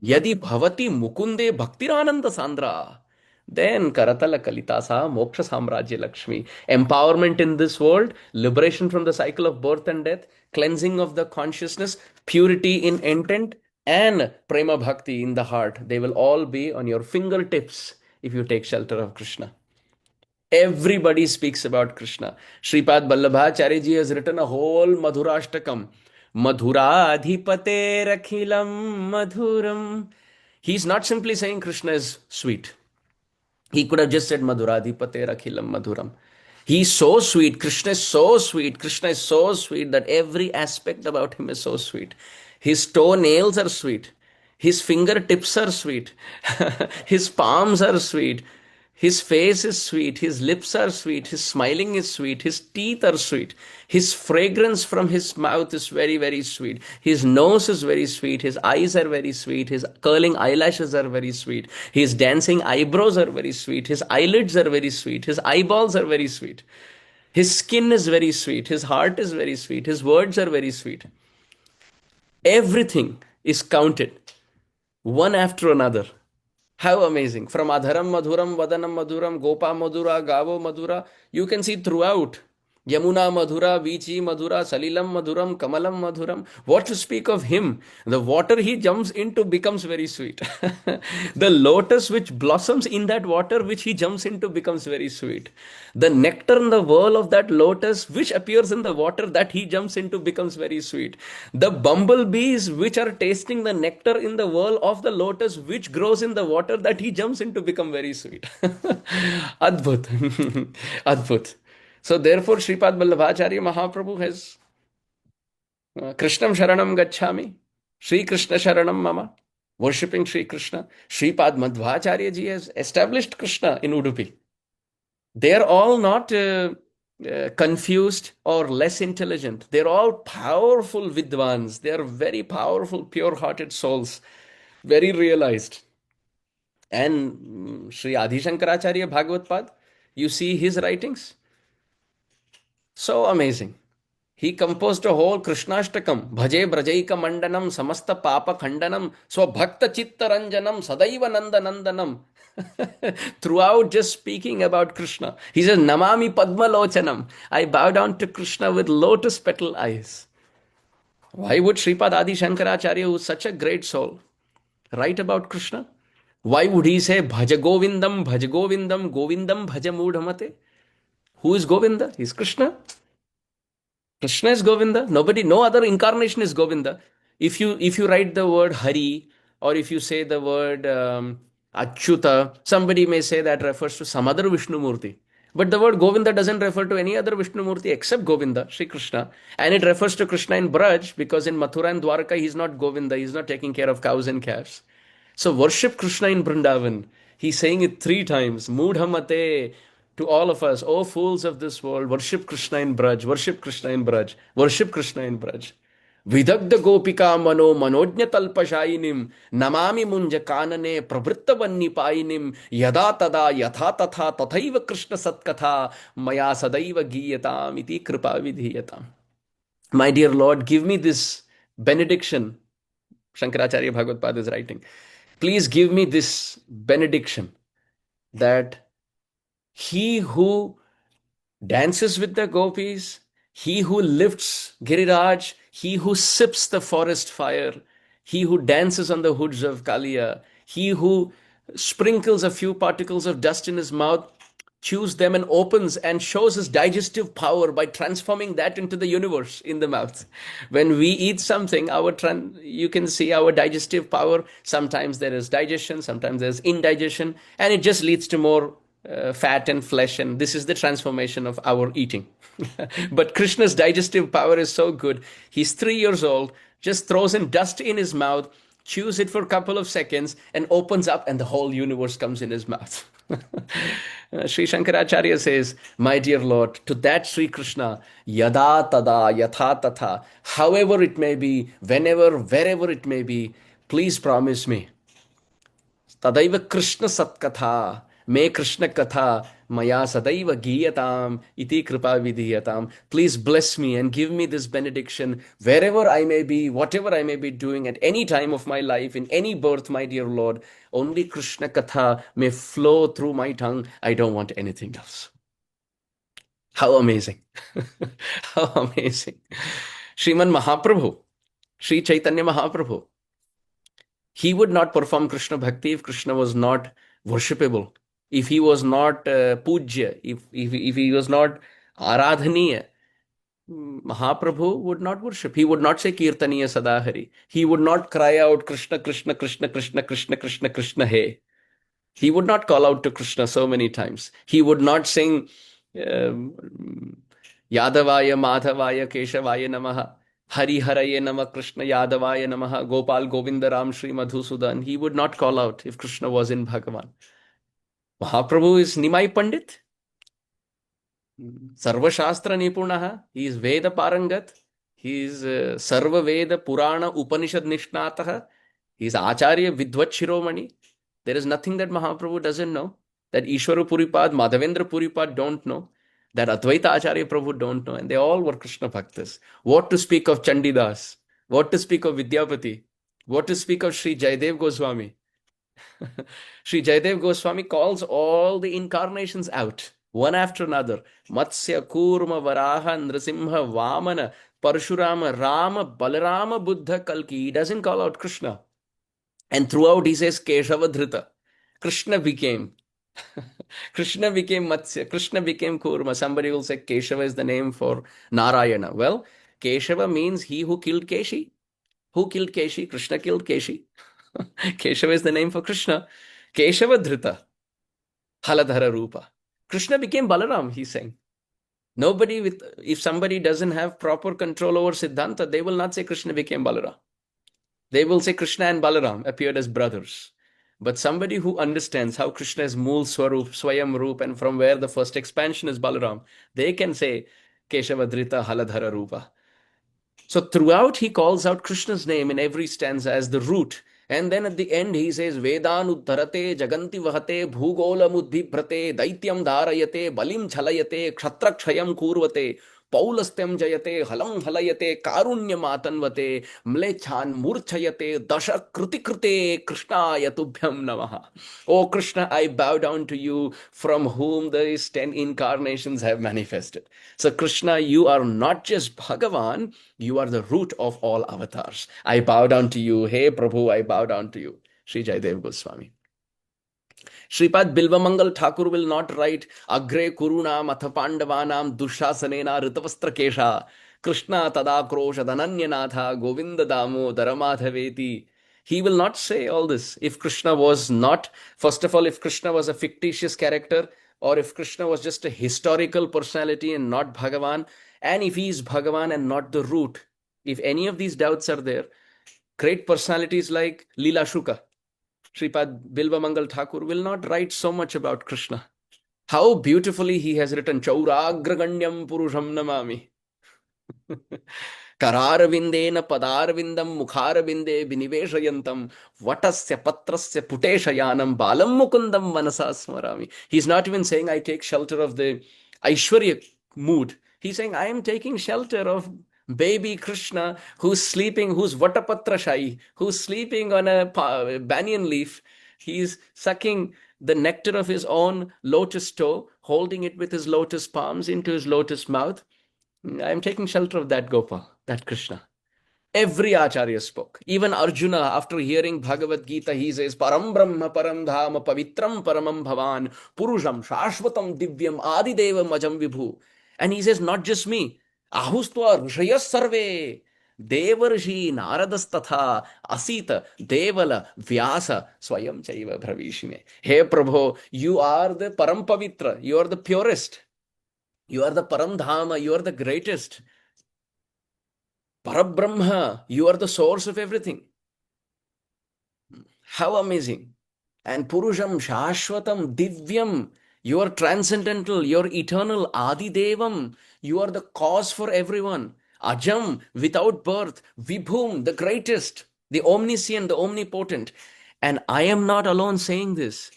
Yadi bhavati mukunde bhaktirananda sandra. Then Karatala Kalitasa Moksha Samrajya Lakshmi. Empowerment in this world, liberation from the cycle of birth and death, cleansing of the consciousness, purity in intent, and Prema Bhakti in the heart. They will all be on your fingertips if you take shelter of Krishna. Everybody speaks about Krishna. Sripad Vallabhacharya ji has written a whole Madhurashtakam. Madhuradhipate Rakhilam Madhuram. He's not simply saying Krishna is sweet. He could have just said Madhuradhipate Rakhilam Madhuram. He's so sweet. Krishna is so sweet. Krishna is so sweet that every aspect about him is so sweet. His toenails are sweet. His fingertips are sweet. His palms are sweet. His face is sweet. His lips are sweet. His smiling is sweet. His teeth are sweet. His fragrance from his mouth is very, very sweet. His nose is very sweet. His eyes are very sweet. His curling eyelashes are very sweet. His dancing eyebrows are very sweet. His eyelids are very sweet. His eyeballs are very sweet. His skin is very sweet. His heart is very sweet. His words are very sweet. Everything is counted one after another. How amazing. From Adharam Madhuram, Vadanam Madhuram, Gopa Madhura, Gavo Madhura, you can see throughout. Yamuna Madhura, Vichi Madhura, Salilam Madhuram, Kamalam Madhuram. What to speak of him? The water he jumps into becomes very sweet. The lotus which blossoms in that water which he jumps into becomes very sweet. The nectar in the whirl of that lotus which appears in the water that he jumps into becomes very sweet. The bumblebees which are tasting the nectar in the whirl of the lotus which grows in the water that he jumps into become very sweet. Adbhut. Adbhut. So therefore, Sripad Vallabhacharya Mahaprabhu has Krishnam Sharanam Gacchami, Sri Krishna Sharanam Mama, worshipping Sri Krishna. Sripad Madhvacharya ji has established Krishna in Udupi. They are all not confused or less intelligent. They're all powerful Vidwans. They are very powerful, pure-hearted souls, very realized. And Sri Adi Shankaracharya Bhagavad Pad, you see his writings. So amazing. He composed a whole Krishnashtakam. Bhaje Brajaika Mandanam Samasta Papa Khandanam Swabhakta Chitta Ranjanam Sadaiva Nanda Nandanam. Throughout just speaking about Krishna. He says, Namami Padma Lochanam. I bow down to Krishna with lotus petal eyes. Why would Sripad Adi Shankaracharya, who is such a great soul, write about Krishna? Why would he say, Bhaja Govindam, Bhaja Govindam, Govindam Bhaja Mudhamate? Who is Govinda? He's Krishna. Krishna is Govinda. Nobody, no other incarnation is Govinda. If you write the word Hari, or if you say the word Achyuta, somebody may say that refers to some other Vishnu Murti. But the word Govinda doesn't refer to any other Vishnu Murti except Govinda, Sri Krishna. And it refers to Krishna in Braj, because in Mathura and Dwarka, he's not Govinda. He's not taking care of cows and calves. So worship Krishna in Vrindavan. He's saying it 3 times. Mudhamate. To all of us, oh fools of this world, worship Krishna in Braj, worship Krishna in Braj, worship Krishna in Braj. Vidagda Gopika Mano Manojnya Talpashayinim Namami Munja Kanane Pravritta Vannipayinim Yada Tada Yatha Tatha Tathaiva Krishna Satkatha Maya Sadaiva Giyatam Iti Kripa Vidhiyatam. My dear Lord, give me this benediction. Shankaracharya Bhagavad Pad is writing. Please give me this benediction that he who dances with the gopis, he who lifts Giriraj, he who sips the forest fire, he who dances on the hoods of Kaliya, he who sprinkles a few particles of dust in his mouth, chews them and opens and shows his digestive power by transforming that into the universe in the mouth. When we eat something, you can see our digestive power. Sometimes there is digestion, sometimes there's indigestion, and it just leads to more fat and flesh, and this is the transformation of our eating. But Krishna's digestive power is so good. He's 3 years old, just throws in dust in his mouth, chews it for a couple of seconds, and opens up, and the whole universe comes in his mouth. Sri Shankaracharya says, my dear Lord, to that Sri Krishna, yada tada yatha tatha, however it may be, whenever, wherever it may be, please promise me. Tadaiva Krishna Satkatha. May Krishna Katha Maya sadaiva giyatam iti kripa vidhiyatam. Please bless me and give me this benediction wherever I may be, whatever I may be doing at any time of my life, in any birth, my dear Lord. Only Krishna Katha may flow through my tongue. I don't want anything else. How amazing. How amazing. Sriman Mahaprabhu, Sri Chaitanya Mahaprabhu, he would not perform Krishna Bhakti if Krishna was not worshipable, if he was not pujya, if he was not aradhaniya. Mahaprabhu would not worship. He would not say Kirtaniya Sadahari. He would not cry out Krishna, Krishna, Krishna, Krishna, Krishna, Krishna, Krishna, Hey. He would not call out to Krishna so many times. He would not sing Yadavaya, Madhavaya, Keshavaya Namaha, Hari Haraye Nama, Krishna Yadavaya Namaha, Gopal Govinda Ram Shri Madhusudan. He would not call out if Krishna was in Bhagavan. Mahaprabhu is Nimai Pandit. Sarva Shastra Nipunaha. He is Veda Parangat. He is Sarva Veda Purana Upanishad Nishnataha. He is Acharya Vidvat Shiromani. There is nothing that Mahaprabhu doesn't know, that Ishwara Puripad, Madhavendra Puripad don't know, that Advaita Acharya Prabhu don't know, and they all were Krishna Bhaktas. What to speak of Chandidas? What to speak of Vidyapati? What to speak of Sri Jayadev Goswami? Sri Jayadev Goswami calls all the incarnations out, one after another. Matsya, Kurma, Varaha, Nrasimha, Vamana, Parshurama, Rama, Balarama, Buddha, Kalki. He doesn't call out Krishna. And throughout he says Keshava Dhrita. Krishna became Matsya, Krishna became Kurma. Somebody will say Keshava is the name for Narayana. Well, Keshava means he who killed Keshi. Who killed Keshi? Krishna killed Keshi. Keshava is the name for Krishna. Keshava Dhrita. Haladhara Rupa. Krishna became Balaram, he's saying. If somebody doesn't have proper control over Siddhanta, they will not say Krishna became Balaram. They will say Krishna and Balaram appeared as brothers. But somebody who understands how Krishna is Mool Swarup, Swayam Roop, and from where the first expansion is Balaram, they can say Keshava Dhrita Haladhara Rupa. So throughout he calls out Krishna's name in every stanza as the root. And then at the end he says Vedan Uddharate Jaganti Vahate Bhugolam Udbhibrate Daityam Dharayate Balim Chalayate Kshatrakshayam Kurvate Paulastyam Jayate Halam Halayate Karunyam Atanvate Mlechan Murchayate Dasha Krutikrute Krishna Yatubhyam Namaha. Oh Krishna, I bow down to you from whom these 10 incarnations have manifested. So Krishna, you are not just Bhagavan, you are the root of all avatars. I bow down to you. Hey Prabhu, I bow down to you. Sri Jayadev Goswami. Sripad Bilvamangal Thakur will not write Agre Kurunam Atha Pandavanam Dushasanena Ritavastra Kesha Krishna Tada Krosha Dhananyanatha Govinda Damo Daramadhaveti. He will not say all this. If Krishna was not, first of all, if Krishna was a fictitious character, or if Krishna was just a historical personality and not Bhagavan, and if he is Bhagavan and not the root, if any of these doubts are there, great personalities like Leela Shuka, Sripad Bilvamangal Thakur will not write so much about Krishna. How beautifully he has written Chauragraganyam Purusham Namami. Kararvindena Padarvindam Mukharvinde Biniveshayantam Vatasya Patrasya Puteshayanam Balam Mukundam Manasa Smarami. He's not even saying I take shelter of the Aishwarya mood. He's saying I am taking shelter of baby Krishna who's sleeping, who's Vatapatra Shai, who's sleeping on a banyan leaf. He's sucking the nectar of his own lotus toe, holding it with his lotus palms into his lotus mouth. I am taking shelter of that Gopal, that Krishna. Every Acharya spoke. Even Arjuna, after hearing Bhagavad Gita, he says, Param Brahma Param Dhama Pavitram Paramam Bhavan Purusham Shashvatam Divyam Adideva Majam Vibhu. And he says, not just me. Ahustva Rishayas Sarve. Devarshi Naradastatha Asita Devala Vyasa Swayam Chaiva Bhavishime. Hey Prabhu, you are the Param Pavitra. You are the purest. You are the Paramdhama, you are the greatest. Parabrahma, you are the source of everything. How amazing. And Purusham, Shashvatam, Divyam, you are transcendental, you are eternal, Adidevam, you are the cause for everyone. Ajam, without birth, Vibhum, the greatest, the omniscient, the omnipotent. And I am not alone saying this.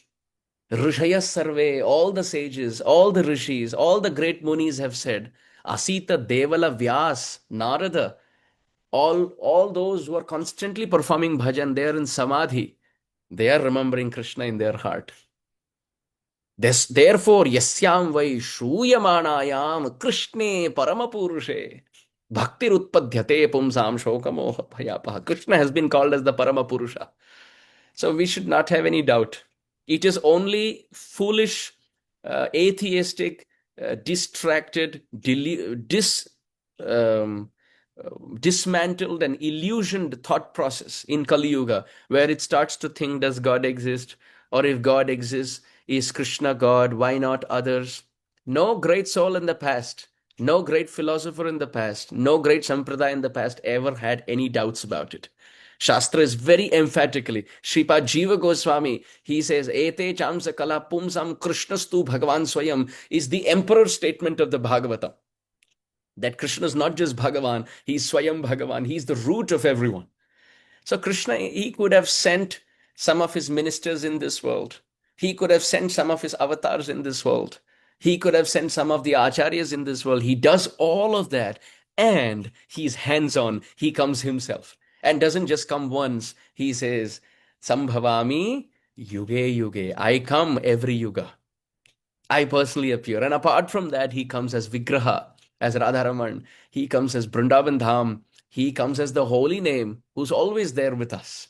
Rishaya Sarve, all the sages, all the rishis, all the great munis have said, Asita, Devala, Vyas, Narada, all those who are constantly performing bhajan, they are in samadhi. They are remembering Krishna in their heart. Therefore, yasyam vai shruyamanayam Krishne paramapurushe bhakti utpadhyate pumsam shokamoha bhayapaha. Krishna has been called as the Paramapurusha. So we should not have any doubt. It is only foolish, atheistic, distracted, um, dismantled and illusioned thought process in Kali Yuga, where it starts to think, does God exist? Or if God exists, is Krishna God? Why not others? No great soul in the past, no great philosopher in the past, no great sampradaya in the past ever had any doubts about it. Shastra is very emphatically, Shripad Jiva Goswami, he says, Ete chamsa kala pumsam Krishnastu Bhagavan Swayam is the emperor statement of the Bhagavatam. That Krishna is not just Bhagavan, he's Swayam Bhagavan, he's the root of everyone. So Krishna, he could have sent some of his ministers in this world. He could have sent some of his avatars in this world. He could have sent some of the acharyas in this world. He does all of that and he's hands-on. He comes himself and doesn't just come once. He says, Sambhavami yuge yuge. I come every yuga. I personally appear. And apart from that, he comes as Vigraha, as Radharaman. He comes as Vrindavan Dham. He comes as the holy name who's always there with us.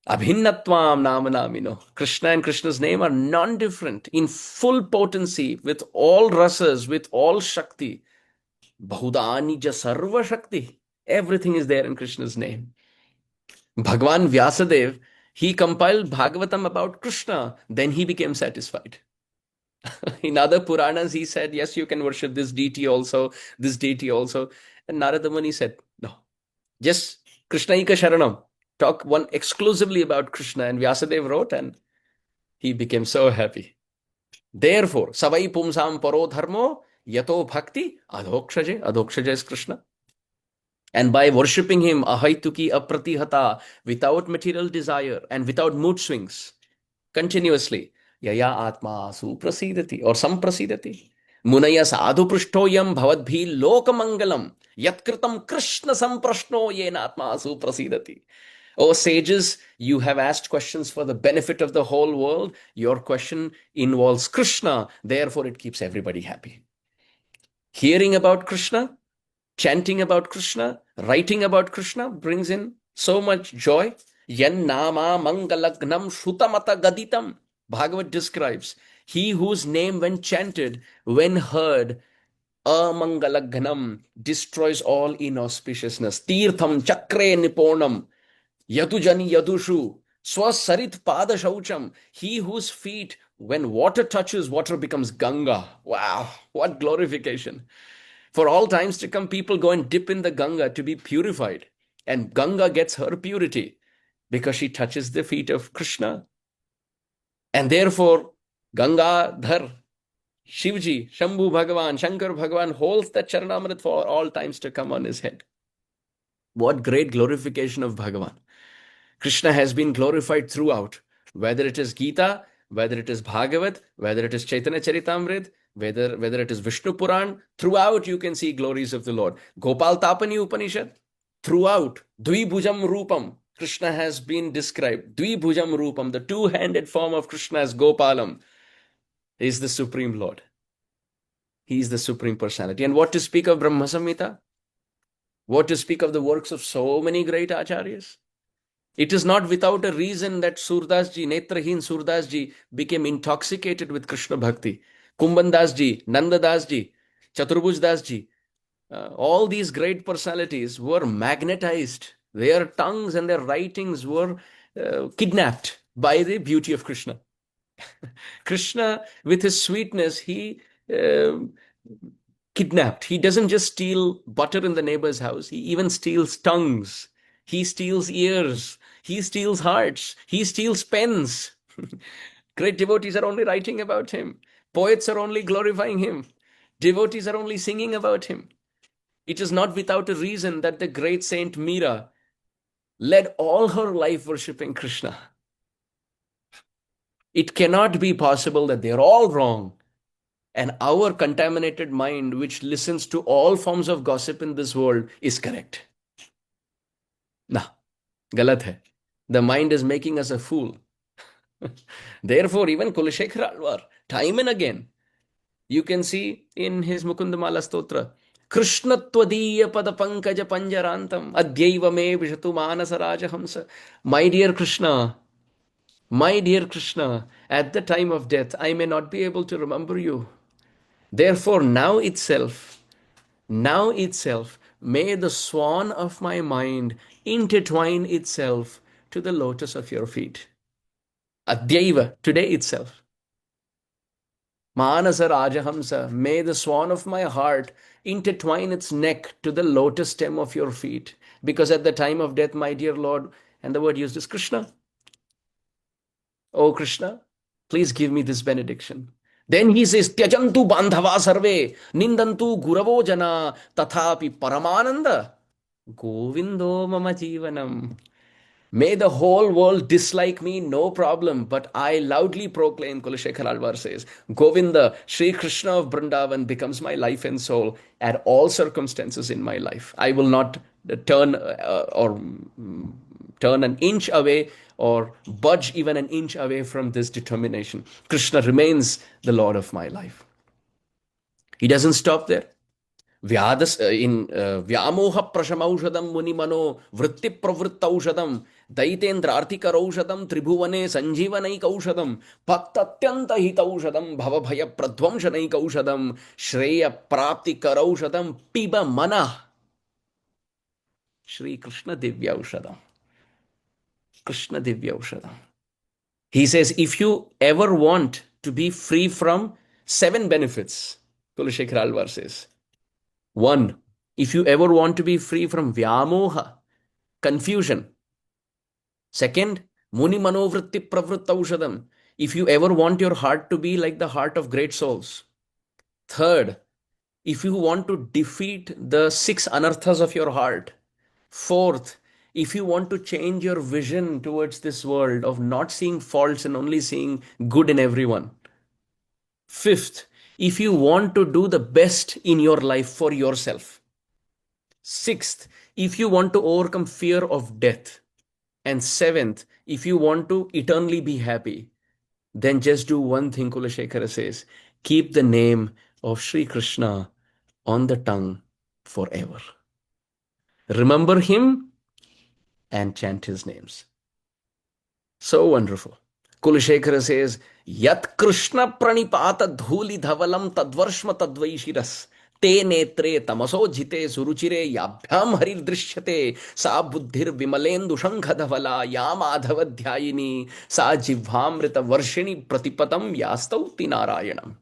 Abhinnatvam namanamino. Krishna and Krishna's name are non-different, in full potency, with all rasas, with all Shakti. Bahudani ja sarva Shakti. Everything is there in Krishna's name. Bhagwan Vyasadev, he compiled Bhagavatam about Krishna. Then he became satisfied. In other Puranas, he said, yes, you can worship this deity also, this deity also. And Narada Muni said, no, just Krishna Ika Sharanam. Talk one exclusively about Krishna. And Vyasadeva wrote, and he became so happy. Therefore, Savai Pumsam Paro Dharmo Yato Bhakti Adhokshaje. Adhokshaje is Krishna. And by worshipping him, Ahaituki Apratihata, without material desire and without mood swings, continuously, Yaya Atma Suprasidati or Samprasidati. Munaya Sadhu Prishtoyam Bhavadbhi Lokamangalam Yatkritam Krishna Samprashno Yen Atma Suprasidati. O sages, you have asked questions for the benefit of the whole world. Your question involves Krishna, therefore it keeps everybody happy. Hearing about Krishna, chanting about Krishna, writing about Krishna brings in so much joy. Yan nama mangalagnam shutamata gaditam. Bhagavad describes, he whose name when chanted, when heard, amangalagnam, destroys all inauspiciousness. Tirtham chakre niponam, yadujani yadushu, swasarit pada shaucham. He whose feet, when water touches, water becomes Ganga. Wow, what glorification. For all times to come, people go and dip in the Ganga to be purified. And Ganga gets her purity because she touches the feet of Krishna. And therefore, Gangadhar, Shivji, Shambhu Bhagavan, Shankar Bhagavan holds the Charanamrit for all times to come on his head. What great glorification of Bhagavan. Krishna has been glorified throughout, whether it is Gita, whether it is Bhagavat, whether it is Chaitanya Charitamrit, whether it is Vishnu Puran, throughout you can see glories of the Lord. Gopal Tapani Upanishad, throughout, Dvibhujam Rupam, Krishna has been described. Dvibhujam Rupam, the two-handed form of Krishna as Gopalam, is the Supreme Lord. He is the Supreme Personality. And what to speak of Brahma Samhita? What to speak of the works of so many great acharyas? It is not without a reason that Surdas ji, Netrahin Surdas ji, became intoxicated with Krishna Bhakti. Kumbandas ji, Nandadas ji, Chaturbhuj Das ji, all these great personalities were magnetized. Their tongues and their writings were kidnapped by the beauty of Krishna. Krishna, with his sweetness, he kidnapped. He doesn't just steal butter in the neighbor's house. He even steals tongues. He steals ears. He steals hearts. He steals pens. Great devotees are only writing about him. Poets are only glorifying him. Devotees are only singing about him. It is not without a reason that the great Saint Meera led all her life worshipping Krishna. It cannot be possible that they're all wrong. And our contaminated mind, which listens to all forms of gossip in this world, is correct. Nah, galat hai. The mind is making us a fool. Therefore, even Kulashekara Alvar, time and again, you can see in his Mukundamala Stotra, Kṛṣṇa tvadiya pada pankaja panjarantam adyaiva me vishatu manasa rajahamsa. My dear Krishna, at the time of death, I may not be able to remember you. Therefore, now itself, may the swan of my mind intertwine itself to the lotus of your feet. Adyaiva, today itself. Manasa Rajahamsa, may the swan of my heart intertwine its neck to the lotus stem of your feet. Because at the time of death, my dear Lord, and the word used is Krishna. Oh Krishna, please give me this benediction. Then he says, Tyajantu bandhava sarve, nindantu guravo jana, tathapi paramananda, govindo mama jivanam. May the whole world dislike me, no problem, but I loudly proclaim, Kulashekara Alvar says, Govinda, Sri Krishna of Vrindavan becomes my life and soul at all circumstances in my life. I will not turn turn an inch away or budge even an inch away from this determination. Krishna remains the Lord of my life. He doesn't stop there. Vyamoha prashamaushadam munimano vritti pravrittaushadam daitendra artikaraushadam tribhuvane sanjeevanaikaushadam bhaktatyanta hitaushadam bhavabhaya pradvamshanaikaushadam shreya prapti karaushadam piba mana Shri Krishna Divyaushadam. Krishna Divyaushadam. He says, if you ever want to be free from 7 benefits, Kulashekara Alvar says, 1, if you ever want to be free from Vyamoha, confusion. 2nd, Muni Manovritti Pravrittaushadam, if you ever want your heart to be like the heart of great souls. 3rd, if you want to defeat the 6 anarthas of your heart. 4th, if you want to change your vision towards this world of not seeing faults and only seeing good in everyone. 5th, if you want to do the best in your life for yourself. 6th, if you want to overcome fear of death. And 7th, if you want to eternally be happy, then just do one thing, Kulashekara says, keep the name of Sri Krishna on the tongue forever. Remember him and chant his names. So wonderful. Kulashekara says, Yat Krishna pranipata dhuli dhavalam tadvarshma tadvaishiras te netre tamaso jite suruchire yabhyam harir drishyate sa buddhir vimalendu shankha ya madhavadhyayini sa jivhamrita varshini pratipatam yastauti narayanam.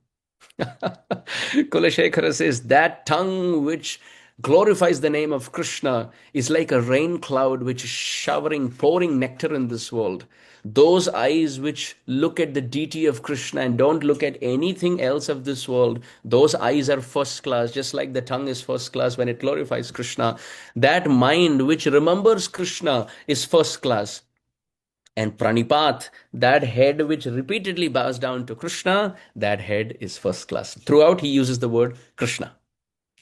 Kulashekara says, that tongue which glorifies the name of Krishna is like a rain cloud which is showering, pouring nectar in this world. Those eyes which look at the deity of Krishna and don't look at anything else of this world, those eyes are first class, just like the tongue is first class when it glorifies Krishna. That mind which remembers Krishna is first class. And pranipat, that head which repeatedly bows down to Krishna, that head is first class. Throughout he uses the word Krishna.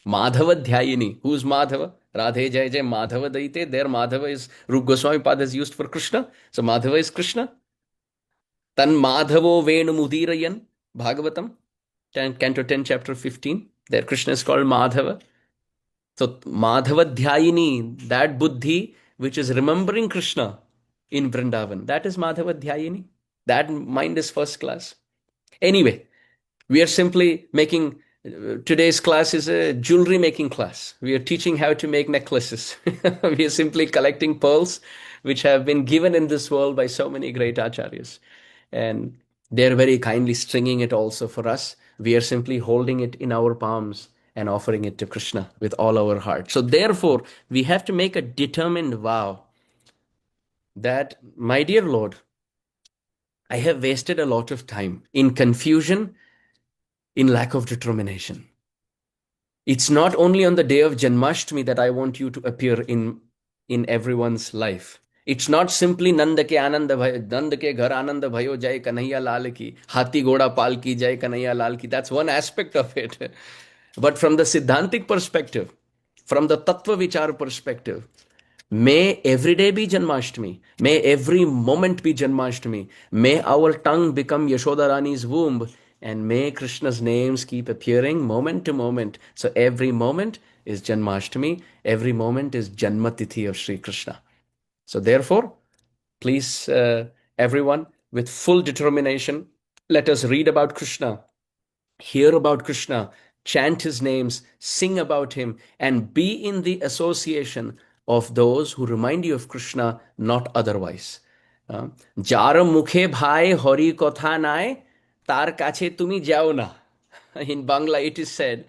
Madhavadhyayini. Who's Madhava? Radhe Jai Jai Madhava Daite. There Madhava is, Rup Goswami Pad is used for Krishna. So Madhava is Krishna. Tan Madhavo Venu Mudirayan. Bhagavatam. Canto 10, chapter 15. There Krishna is called Madhava. So Madhavadhyayini, that buddhi which is remembering Krishna in Vrindavan, that is Madhavadhyayini. That mind is first class. Anyway, we are simply making... Today's class is a jewelry making class. We are teaching how to make necklaces. We are simply collecting pearls which have been given in this world by so many great acharyas. And they're very kindly stringing it also for us. We are simply holding it in our palms and offering it to Krishna with all our heart. So therefore, we have to make a determined vow that, my dear Lord, I have wasted a lot of time in confusion, in lack of determination. It's not only on the day of Janmashtami that I want you to appear in everyone's life. It's not simply Nand ke ghar anand bhayo jai Kanhaiya Lal ki, Hathi Ghoda Pal ki jai Kanhaiya Lal ki. That's one aspect of it. But from the Siddhantic perspective, from the Tattva Vichar perspective, may every day be Janmashtami. May every moment be Janmashtami. May our tongue become Yashoda Rani's womb. And may Krishna's names keep appearing moment to moment. So every moment is Janmashtami. Every moment is Janmatithi of Sri Krishna. So therefore, please, everyone, with full determination, let us read about Krishna, hear about Krishna, chant his names, sing about him, and be in the association of those who remind you of Krishna, not otherwise. Jar mukhe bhai hori kotha nai, tar kache tumi jao na. In Bangla, it is said,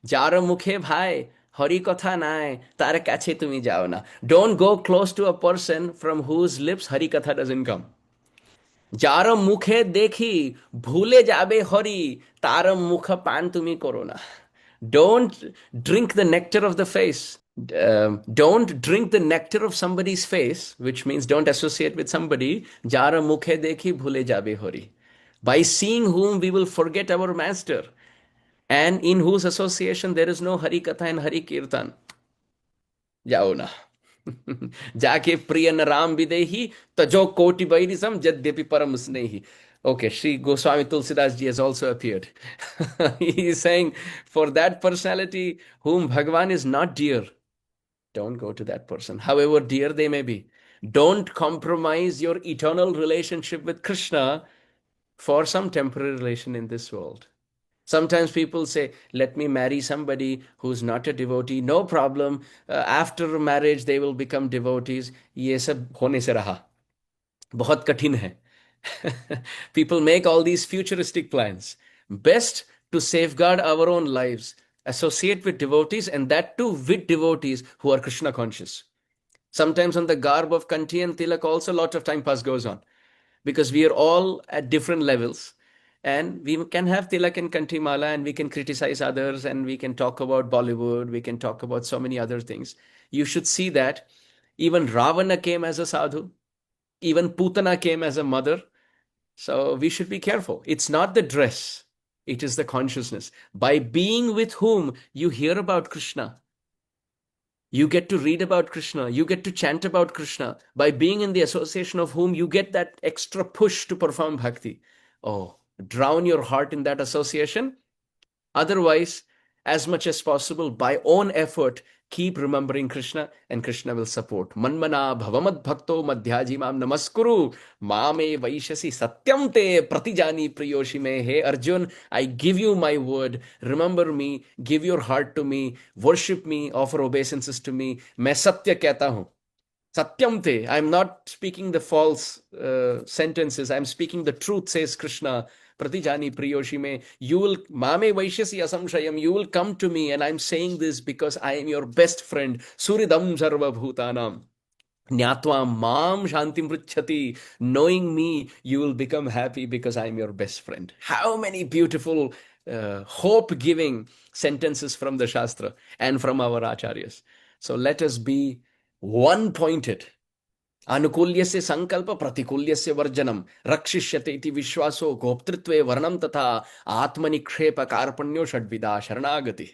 Jar mukhe bhai hori kotha nai, tar kache tumi jao na. Don't go close to a person from whose lips Hari Katha doesn't come. যার মুখে দেখি ভুলে যাবে হরি তার মুখ পান তুমি করো না. Don't drink the nectar of the face. Don't drink the nectar of somebody's face, which means don't associate with somebody. যার মুখে দেখি ভুলে যাবে Hari. By seeing whom we will forget our master, and in whose association there is no Hari Katha and Hari Kirtan. जाओ ना. जाके प्रिय न राम विदेही तजो कोटि बैरिसम यद्यपि परम स्नेही. Okay, Sri Goswami Tulsidas ji has also appeared. He is saying, for that personality whom Bhagavan is not dear, don't go to that person, however dear they may be. Don't compromise your eternal relationship with Krishna for some temporary relation in this world. Sometimes people say, let me marry somebody who's not a devotee. No problem. After marriage, they will become devotees. ये सब होने से रहा. बहुत कठिन है. People make all these futuristic plans. Best to safeguard our own lives. Associate with devotees, and that too with devotees who are Krishna conscious. Sometimes on the garb of Kanti and Tilak also a lot of time pass goes on, because we are all at different levels. And we can have Tilak and Kanti Mala, and we can criticize others, and we can talk about Bollywood, we can talk about so many other things. You should see that even Ravana came as a sadhu, even Putana came as a mother. So we should be careful. It's not the dress, it is the consciousness. By being with whom you hear about Krishna, you get to read about Krishna, you get to chant about Krishna. By being in the association of whom you get that extra push to perform bhakti. Oh, drown your heart in that association. Otherwise, as much as possible, by own effort, keep remembering Krishna, and Krishna will support. Manmana bhavamad bhakto madhyaji mam namaskuru mame vaishasi satyam te pratijani priyoshi me. Hey Arjun, I give you my word. Remember me, give your heart to me, worship me, offer obeisances to me. Main satya kehta hu. Satyam te. I'm not speaking the false sentences. I'm speaking the truth, says Krishna. Pratijani priyoshi me. You will, mame vaishyasi asamshayam. You will come to me, and I'm saying this because I am your best friend. Suridam sarva bhutanam. Nyatva mam shantim pruchhati. Knowing me, you will become happy because I am your best friend. How many beautiful, hope-giving sentences from the Shastra and from our Acharyas. So let us be one-pointed. अनुकूल्यस्य संकल्प प्रतिकूल्यस्य वर्जनम रक्षिष्यते इति विश्वासो गोप्तृत्वे वर्णम तथा आत्मनिक्षेप कार्पण्यो षड्विधा शरणागति.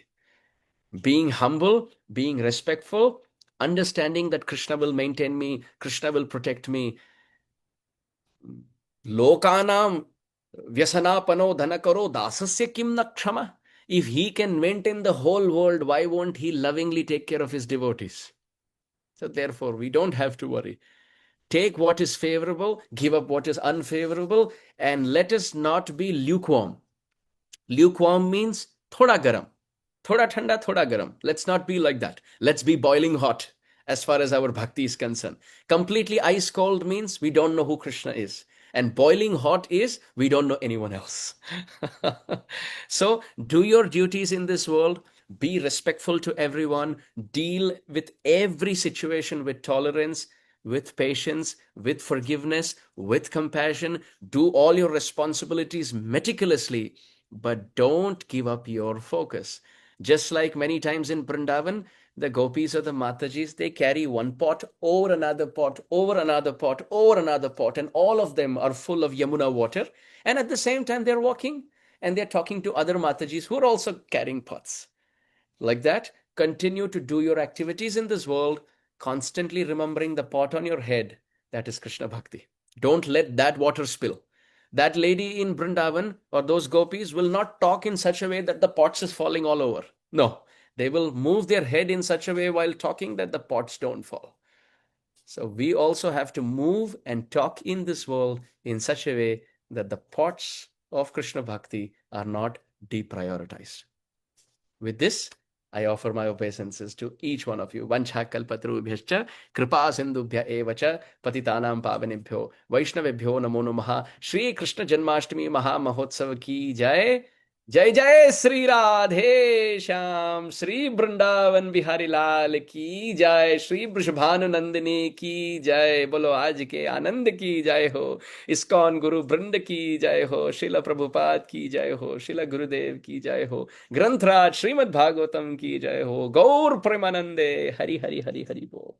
Being humble, being respectful, understanding that Krishna will maintain me, Krishna will protect me. Lokanam vyasanapano dhanakaro dasasya kim na kshama. If he can maintain the whole world, why won't he lovingly take care of his devotees? So therefore, we don't have to worry. Take what is favorable, give up what is unfavorable, and let us not be lukewarm. Lukewarm means thoda garam, thoda thanda, thoda garam. Let's not be like that. Let's be boiling hot as far as our bhakti is concerned. Completely ice cold means we don't know who Krishna is. And boiling hot is we don't know anyone else. So do your duties in this world. Be respectful to everyone. Deal with every situation with tolerance, with patience, with forgiveness, with compassion. Do all your responsibilities meticulously, but don't give up your focus. Just like many times in Vrindavan, The gopis or the matajis, they carry one pot over another pot, over another pot, over another pot, and all of them are full of Yamuna water. And at the same time, they're walking and they're talking to other matajis who are also carrying pots. Like that, continue to do your activities in this world, constantly remembering the pot on your head. That is Krishna Bhakti. Don't let that water spill. That lady in Brindavan or those gopis will not talk in such a way that the pots is falling all over. No, they will move their head in such a way while talking that the pots don't fall. So we also have to move and talk in this world in such a way that the pots of Krishna Bhakti are not deprioritized. With this, I offer my obeisances to each one of you. Vanchakalpatarubhyascha kripa sindubhya evacha patitanam pavanebhyo vaishnavebhyo namo namaha. Shri Krishna Janmashtami Maha Mahotsav ki jai. जय जय श्री राधे श्याम, श्री वृंदावन बिहारी लाल की जय, श्री वृषभानुनंदिनी की जय। बोलो आज के आनंद की जय हो, इस्कॉन गुरु वृंद की जय हो, शिला प्रभुपाद की जय हो, शिला गुरुदेव की जय हो, ग्रंथराज श्रीमद् भागवतम की जय हो, गौर प्रेमानंदे। हरि हरि हरि हरि बोल।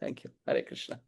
Thank you. हरे कृष्णा।